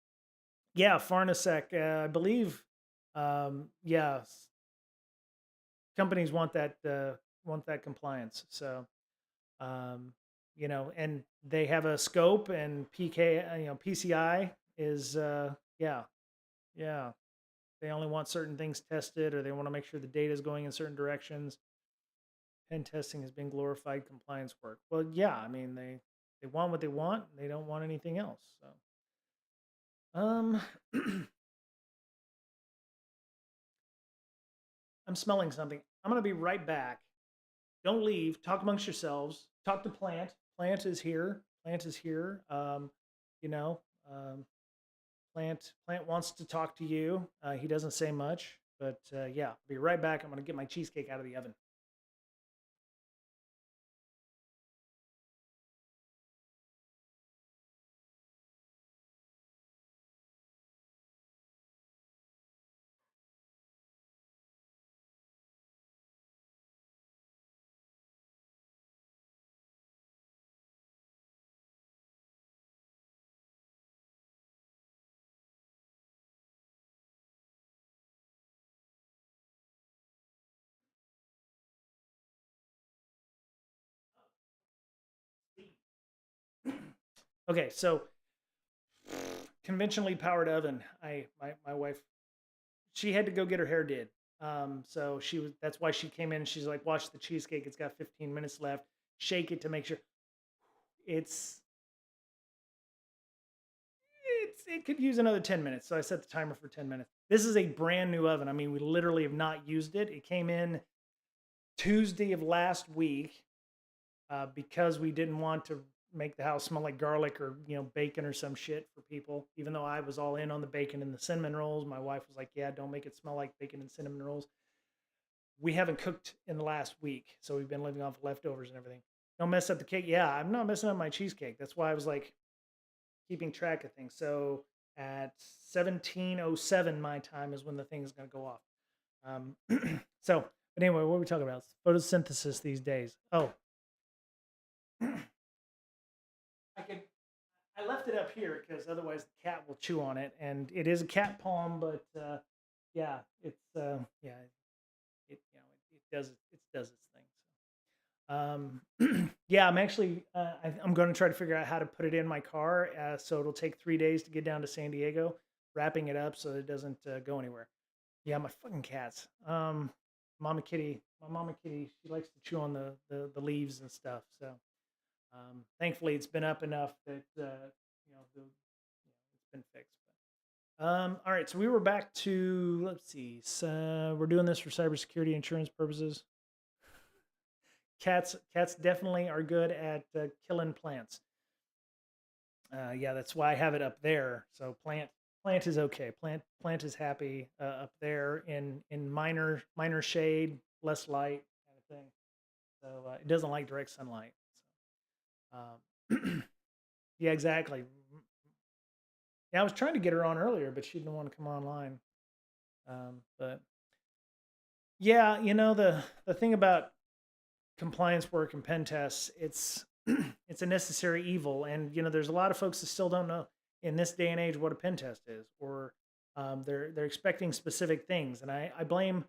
Yeah, Farnesec. I believe. Yeah, companies want that compliance. So, um, and they have a scope, and PCI is yeah, yeah. They only want certain things tested, or they want to make sure the data is going in certain directions. Pen testing has been glorified compliance work. Well, yeah, I mean they want what they want. They don't want anything else. So, I'm smelling something. I'm gonna be right back. Don't leave. Talk amongst yourselves. Talk to Plant. Plant is here. Plant is here. You know, um, Plant wants to talk to you. He doesn't say much, but yeah, I'll be right back. I'm gonna get my cheesecake out of the oven. Okay, so conventionally powered oven. My wife, she had to go get her hair did. So that's why she came in. She's like, watch the cheesecake. It's got 15 minutes left. Shake it to make sure it's it could use another 10 minutes. So I set the timer for 10 minutes. This is a brand new oven. I mean, we literally have not used it. It came in Tuesday of last week because we didn't want to make the house smell like garlic or bacon or some shit for people. Even though I was all in on the bacon and the cinnamon rolls, my wife was like, "Yeah, don't make it smell like bacon and cinnamon rolls." We haven't cooked in the last week, so we've been living off leftovers and everything. Don't mess up the cake. Yeah, I'm not messing up my cheesecake. That's why I was like keeping track of things. So at 17:07 my time is when the thing is going to go off. So, but anyway, what are we talking about? Photosynthesis these days. Oh, I could. I left it up here because otherwise the cat will chew on it, and it is a cat palm, but yeah, it's yeah, it does its thing. Yeah, I'm actually I'm going to try to figure out how to put it in my car, so it'll take 3 days to get down to San Diego, wrapping it up so it doesn't go anywhere. Yeah, my fucking cats. My mama kitty, she likes to chew on the leaves and stuff. So thankfully, it's been up enough that it's been fixed. All right, so we were back to let's see. So we're doing this for cybersecurity insurance purposes. Cats definitely are good at killing plants. Yeah, that's why I have it up there. So plant is okay. Plant is happy up there in minor shade, less light kind of thing. So it doesn't like direct sunlight. So, yeah, exactly. Yeah, I was trying to get her on earlier, but she didn't want to come online. But yeah, the thing about compliance work and pen tests, it's a necessary evil, and there's a lot of folks that still don't know in this day and age what a pen test is, or they're expecting specific things, and I blame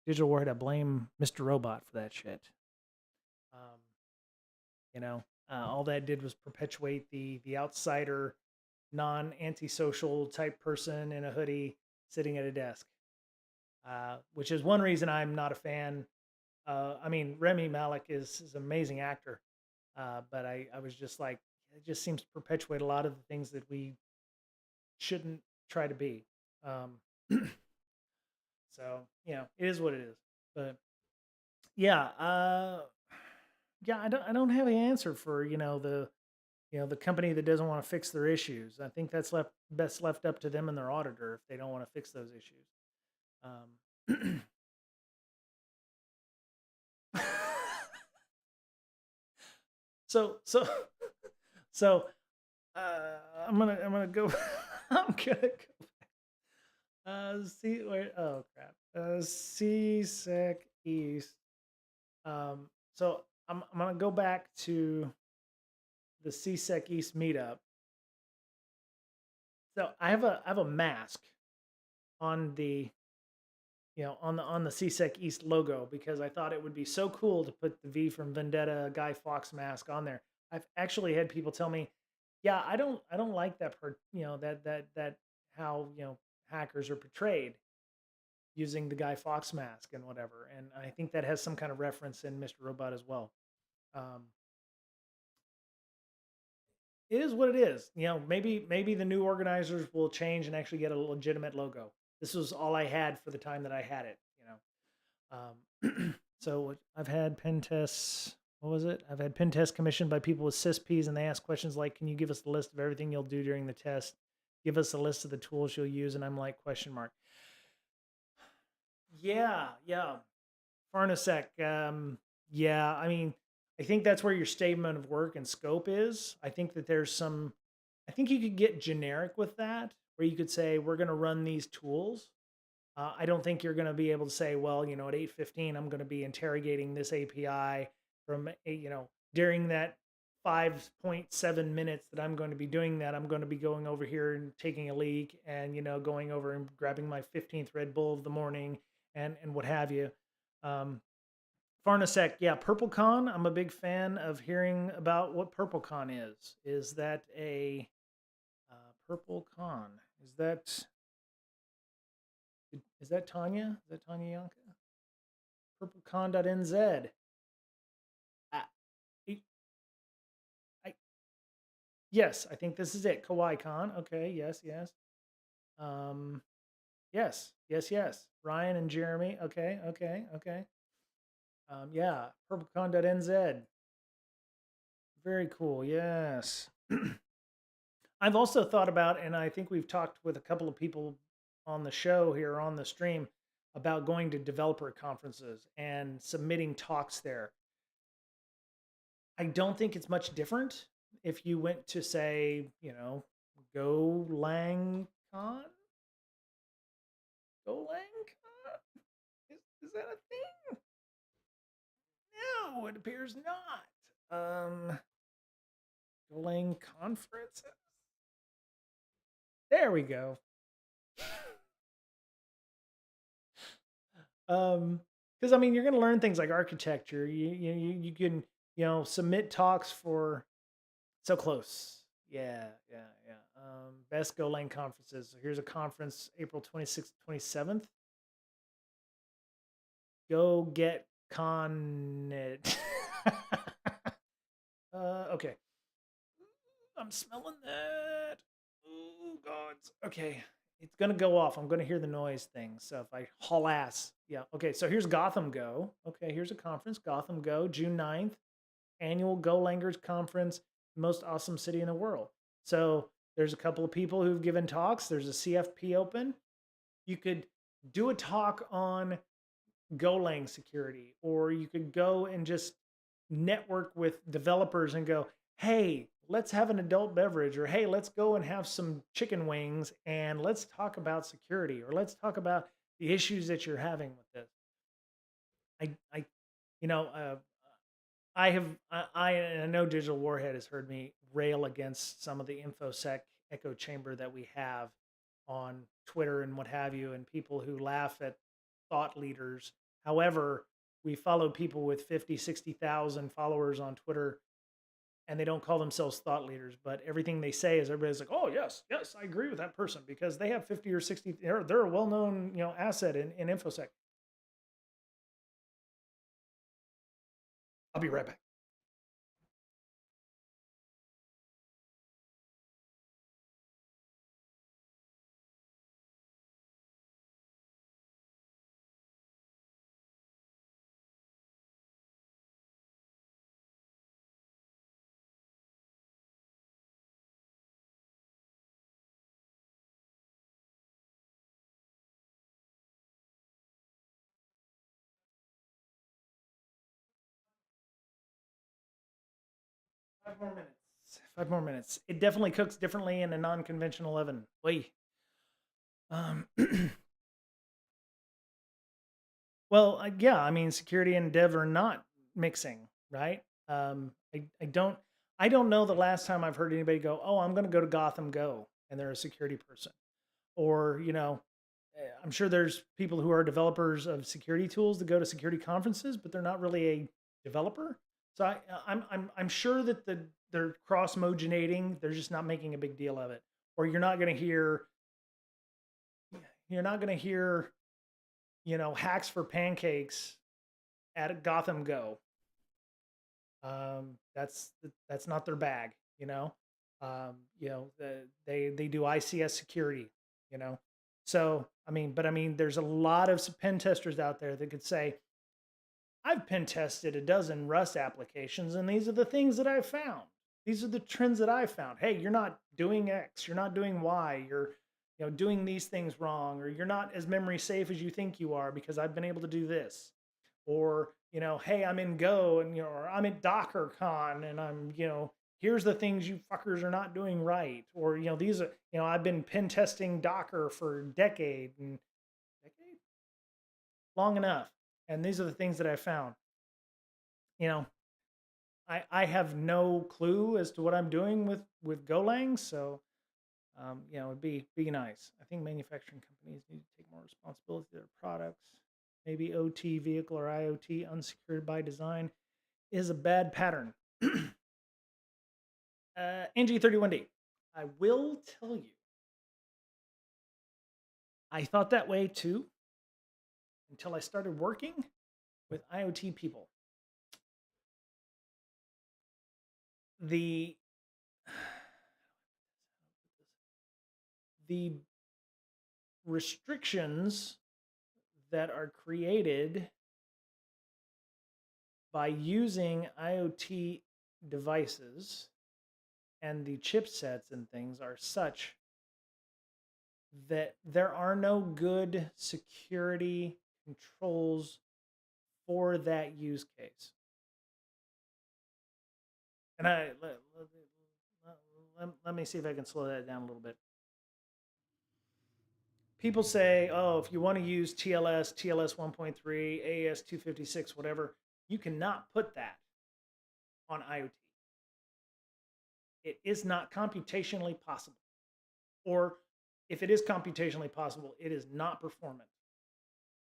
Digital Warhead. I blame Mr. Robot for that shit. Um, all that did was perpetuate the outsider, non-antisocial type person in a hoodie sitting at a desk, which is one reason I'm not a fan. I mean, Remy Malik is an amazing actor, but I was just like, it just seems to perpetuate a lot of the things that we shouldn't try to be. Um, So, it is what it is. But yeah, yeah, I don't have an answer for, the company that doesn't want to fix their issues. I think that's left best left up to them and their auditor if they don't want to fix those issues. Um, so so I'm gonna go. I'm gonna go. See where? Oh crap. CSEC East. So I'm gonna go back to the CSEC East meetup. So I have a mask on the on the CSEC East logo because I thought it would be so cool to put the V from Vendetta Guy Fawkes mask on there. I've actually had people tell me, yeah, I don't like that part, that how hackers are portrayed using the Guy Fawkes mask and whatever. And I think that has some kind of reference in Mr. Robot as well. Um, it is what it is. Maybe the new organizers will change and actually get a legitimate logo. This was all I had for the time that I had it. So I've had pen tests. What was it? I've had pen tests commissioned by people with CISPs, and they ask questions like, "Can you give us the list of everything you'll do during the test? Give us a list of the tools you'll use." And I'm like, question mark. Yeah, yeah. Farnesec. Yeah. I mean, I think that's where your statement of work and scope is. I think that there's some. I think you could get generic with that, where you could say we're going to run these tools. I don't think you're going to be able to say, well, at 8:15, I'm going to be interrogating this API from, during that 5.7 minutes that I'm going to be doing that. I'm going to be going over here and taking a leak and, going over and grabbing my 15th Red Bull of the morning and what have you. Um, Farnesec, yeah, PurpleCon. I'm a big fan of hearing about what PurpleCon is. Is that a PurpleCon? Is that Is that Tanya? Is that Tanya Yonka? PurpleCon.nz. I, I, yes, I think this is it. Kawaii Con. Okay, yes, yes. Um, yes, yes, yes. Ryan and Jeremy. Okay, okay, okay. Yeah, PurpleCon.nz. Very cool. Yes. I've also thought about, and I think we've talked with a couple of people on the show here on the stream about going to developer conferences and submitting talks there. I don't think it's much different if you went to say, Go Lang Con? Go Lang Con? Is that a thing? No, it appears not. Go Lang conferences? There we go. Because I mean, you're going to learn things like architecture. You can submit talks for so close. Yeah, yeah, yeah. Best Golang conferences. So here's a conference, April 26th, 27th. Go get con it. Okay. I'm smelling that. Oh, God. Okay. It's going to go off. I'm going to hear the noise thing. So if I haul ass. Yeah. Okay. So here's Gotham Go. Okay. Here's a conference. Gotham Go, June 9th. Annual Golangers Conference, most awesome city in the world. So there's a couple of people who've given talks. There's a CFP open. You could do a talk on Golang security, or you could go and just network with developers and go, hey, let's have an adult beverage, or hey, let's go and have some chicken wings and let's talk about security, or let's talk about the issues that you're having with this. I you know, I know Digital Warhead has heard me rail against some of the infosec echo chamber that we have on Twitter and what have you, and people who laugh at thought leaders. However, we follow people with 50, 60,000 followers on Twitter, and they don't call themselves thought leaders, but everything they say is everybody's like, oh, yes, yes, I agree with that person because they have 50 or 60, they're a well-known, asset in infosec. I'll be right back. 5 more minutes. 5 more minutes. It definitely cooks differently in a non-conventional oven. Wait. Um, well, yeah. I mean, security and dev are not mixing, right? I don't know the last time I've heard anybody go, "Oh, I'm going to go to Gotham Go," and they're a security person, or I'm sure there's people who are developers of security tools that go to security conferences, but they're not really a developer. So I'm sure that they're cross mogenating. They're just not making a big deal of it. Or you're not going to hear hacks for pancakes at Gotham Go. That's not their bag. They do ICS security. You know, so I mean, there's a lot of pen testers out there that could say, I've pen tested a dozen Rust applications, and these are the things that I've found. These are the trends that I've found. Hey, you're not doing X, you're not doing Y, you're doing these things wrong, or you're not as memory safe as you think you are because I've been able to do this. Or, hey, I'm in Go and or I'm at DockerCon and I'm, here's the things you fuckers are not doing right. Or, these are, I've been pen testing Docker for a decade and decade long enough. And these are the things that I found. You know, I have no clue as to what I'm doing with Golang, so it'd be nice. I think manufacturing companies need to take more responsibility for their products. Maybe OT vehicle or IoT unsecured by design is a bad pattern. NG31D. I will tell you, I thought that way too until I started working with IoT people. The the restrictions that are created by using IoT devices and the chipsets and things are such that there are no good security controls for that use case. And let me see if I can slow that down a little bit. People say, oh, if you want to use TLS, TLS 1.3, AES 256, whatever, you cannot put that on IoT. It is not computationally possible. Or if it is computationally possible, it is not performant,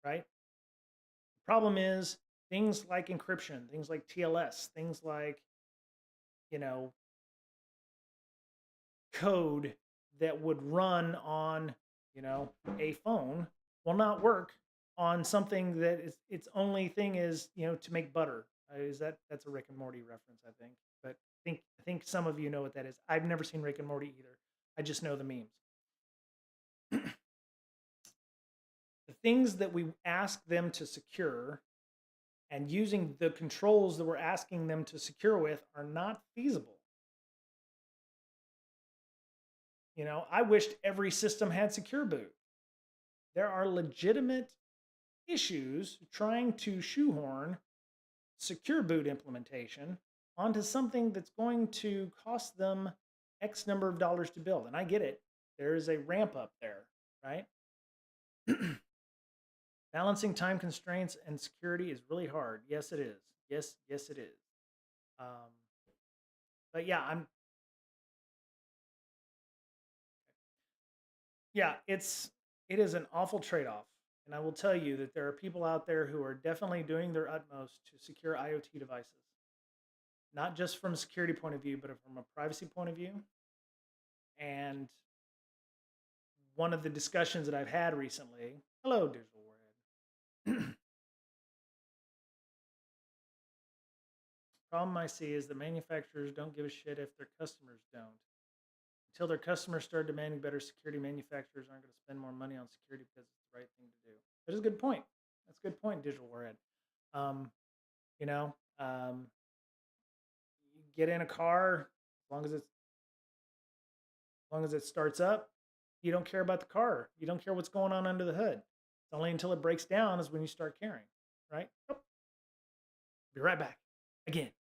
right? The problem is things like encryption, things like TLS, things like, code that would run on, a phone will not work on something that is its only thing is, to make butter. That's a Rick and Morty reference, I think. But I think some of you know what that is. I've never seen Rick and Morty either. I just know the memes. The things that we ask them to secure and using the controls that we're asking them to secure with are not feasible. I wished every system had secure boot. There are legitimate issues trying to shoehorn secure boot implementation onto something that's going to cost them X number of dollars to build. And I get it. There is a ramp up there, right? Balancing time constraints and security is really hard. Yes, it is. Yes, it is. But yeah, it is an awful trade-off. And I will tell you that there are people out there who are definitely doing their utmost to secure IoT devices. Not just from a security point of view, but from a privacy point of view. And one of the discussions that I've had recently, hello, Digital Warhead. Problem I see is the manufacturers don't give a shit if their customers don't. Until their customers start demanding better security, manufacturers aren't going to spend more money on security because it's the right thing to do. That is a good point. That's a good point, Digital Warhead. You know, you get in a car as long as it starts up, you don't care about the car. You don't care what's going on under the hood. It's only until it breaks down is when you start caring, right? Oh, be right back again.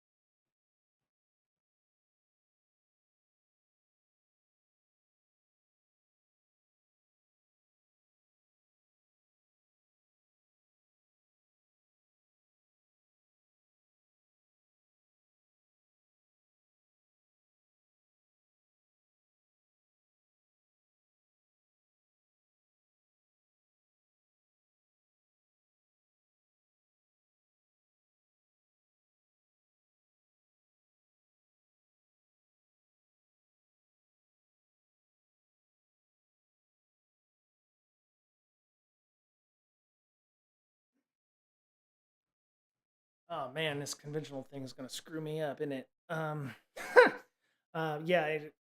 Oh man, this conventional thing is gonna screw me up, isn't it? Yeah, it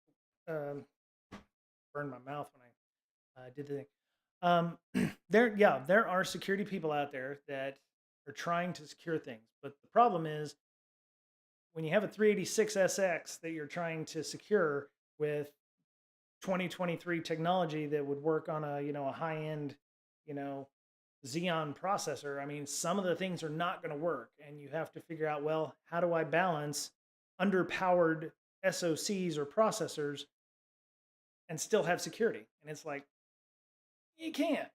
burned my mouth when I did the thing. There are security people out there that are trying to secure things, but the problem is when you have a 386SX that you're trying to secure with 2023 technology that would work on a a high end you know Xeon processor. I mean, some of the things are not going to work, and you have to figure out, well, how do I balance underpowered SoCs or processors and still have security? And it's like you can't.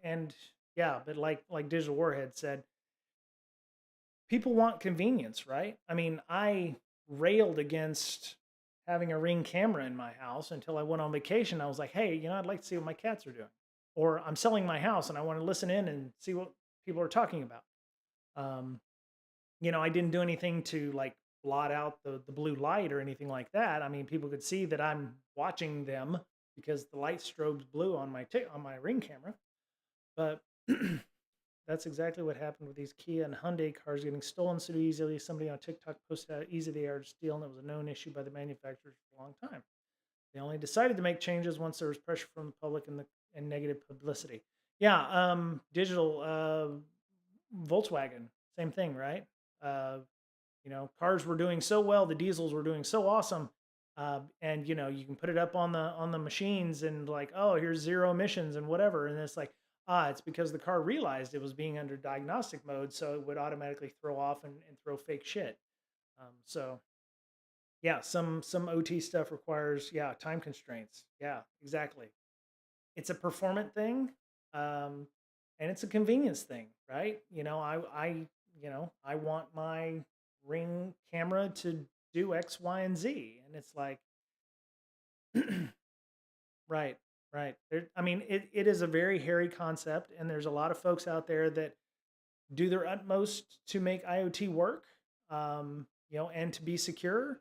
And yeah, but like Digital Warhead said, people want convenience, right? I mean, I railed against having a Ring camera in my house until I went on vacation. I was like, hey, I'd like to see what my cats are doing. Or I'm selling my house and I want to listen in and see what people are talking about. Um, I didn't do anything to like blot out the blue light or anything like that. I mean, people could see that I'm watching them because the light strobes blue on on my Ring camera. But that's exactly what happened with these Kia and Hyundai cars getting stolen so easily. Somebody on TikTok posted how easy they are to steal, and it was a known issue by the manufacturers for a long time. They only decided to make changes once there was pressure from the public and negative publicity. Yeah, digital Volkswagen, same thing, right? Uh, cars were doing so well, the diesels were doing so awesome, and you can put it up on the machines and like, oh, here's zero emissions and whatever, and it's like, it's because the car realized it was being under diagnostic mode, so it would automatically throw off and throw fake shit. So yeah, some OT stuff requires time constraints. Yeah, exactly. It's a performant thing, um, and it's a convenience thing, right? I want my Ring camera to do X, Y, and Z, and it's like, right, right. I mean, it is a very hairy concept, and there's a lot of folks out there that do their utmost to make IoT work, and to be secure.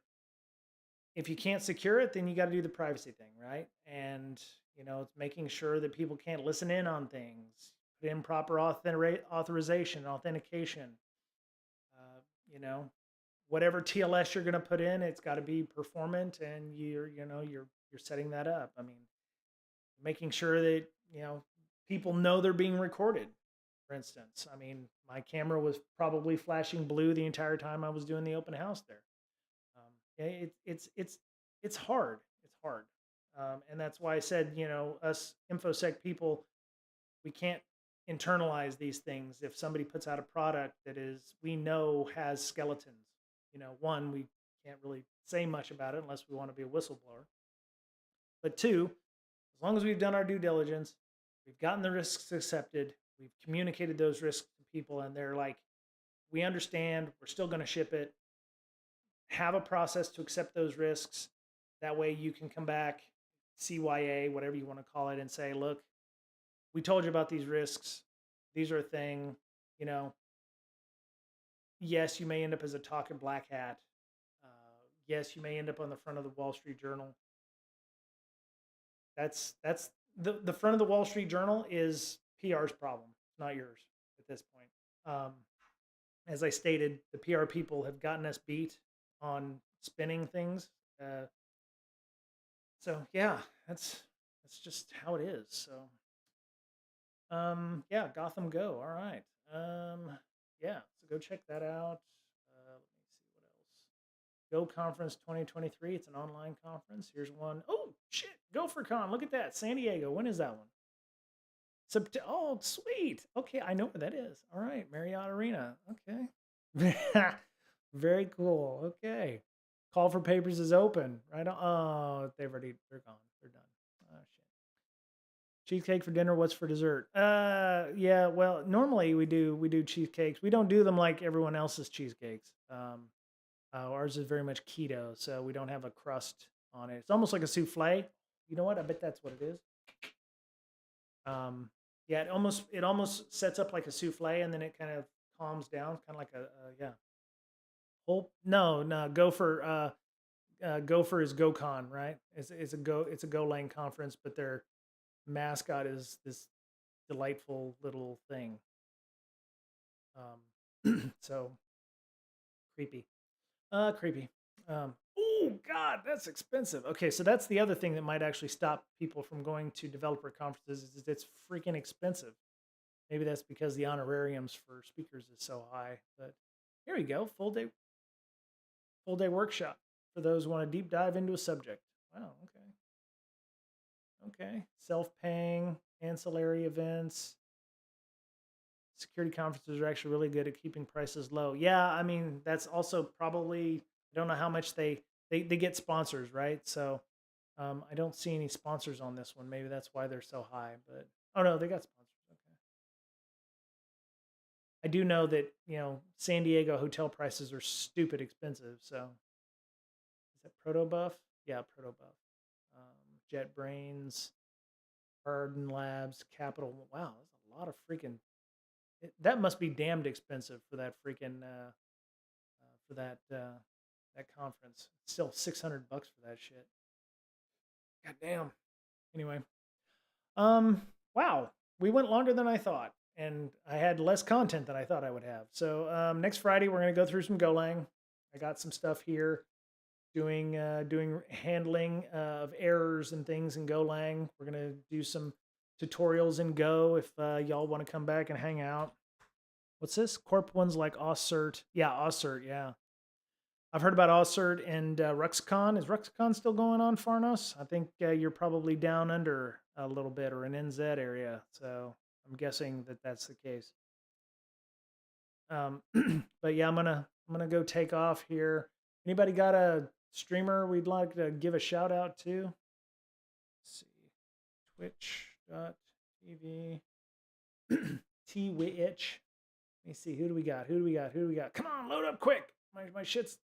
If you can't secure it, then you got to do the privacy thing, right? And it's making sure that people can't listen in on things, put in proper authorization, authentication. Uh, you know, Whatever TLS you're going to put in, it's got to be performant, and you're setting that up. I mean, making sure that people know they're being recorded. For instance, I mean, my camera was probably flashing blue the entire time I was doing the open house there. It's hard. It's hard, and that's why I said, us infosec people, we can't internalize these things. If somebody puts out a product that is we know has skeletons, one, we can't really say much about it unless we want to be a whistleblower. But two, as long as we've done our due diligence, we've gotten the risks accepted, we've communicated those risks to people, and they're like, we understand, we're still going to ship it. Have a process to accept those risks. That way you can come back, CYA, whatever you want to call it, and say, look, we told you about these risks. These are a thing. You know, yes, you may end up as a talking black hat. Uh, yes, you may end up on the front of the Wall Street Journal. That's the front of the Wall Street Journal is PR's problem, not yours at this point. As I stated, the PR people have gotten us beat on spinning things. So yeah, that's just how it is. So yeah, Gotham Go. All right. Yeah, so go check that out. Let me see what else. Go Conference 2023. It's an online conference. Here's one. Oh shit, Gopher Con. Look at that, San Diego. When is that one? Oh, sweet. Okay, I know where that is. All right, Marriott Arena. Okay. Very cool. Okay. Call for papers is open. Right on. Oh, they're gone. They're done. Oh shit. Cheesecake for dinner. What's for dessert? Yeah. Well, normally we do cheesecakes. We don't do them like everyone else's cheesecakes. Ours is very much keto, so we don't have a crust on it. It's almost like a souffle. You know what? I bet that's what it is. Um, yeah, it almost sets up like a souffle, and then it kind of calms down, kind of like yeah. Whole no gopher gopher is GoCon, right? It's a Go Lang conference, but their mascot is this delightful little thing. Um, So creepy. Creepy. Oh God, that's expensive. Okay, so that's the other thing that might actually stop people from going to developer conferences is it's freaking expensive. Maybe that's because the honorariums for speakers is so high. But here we go, full day workshop for those who want to deep dive into a subject. Wow. Okay. Self-paying, ancillary events. Security conferences are actually really good at keeping prices low. Yeah, I mean that's also probably I don't know how much they get sponsors, right? So I don't see any sponsors on this one. Maybe that's why they're so high. But oh no, they got sponsors. Okay. I do know that San Diego hotel prices are stupid expensive. So is that Protobuff? Yeah, Protobuff. JetBrains, Arden Labs, Capital. Wow, that's a lot of freaking. That must be damned expensive for that freaking for that conference. Still $600 for that shit. God damn. Anyway, um, wow, we went longer than I thought, and I had less content than I thought I would have. So next Friday we're gonna go through some Golang. I got some stuff here doing handling of errors and things in Golang. We're gonna do some tutorials in Go if y'all want to come back and hang out. What's this? Corp ones like Aucert. Yeah, Aucert. Yeah. I've heard about Aucert and Ruxcon. Is Ruxcon still going on, Farnos? I think you're probably down under a little bit or an NZ area. So I'm guessing that that's the case. But yeah, I'm gonna go take off here. Anybody got a streamer we'd like to give a shout out to? Let's see, twitch.tv twitch. Let me see. Who do we got? Who do we got? Who do we got? Come on, load up quick. My shit's.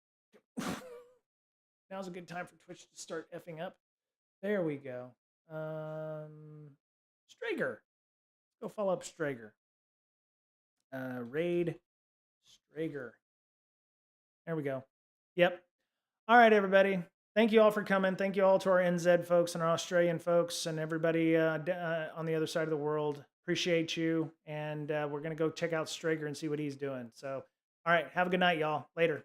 Now's a good time for Twitch to start effing up. There we go. Strager. Let's go follow up Strager. Raid Strager. There we go. Yep. All right, everybody. Thank you all for coming. Thank you all to our NZ folks and our Australian folks and everybody on the other side of the world. Appreciate you. And we're going to go check out Strager and see what he's doing. So, all right. Have a good night, y'all. Later.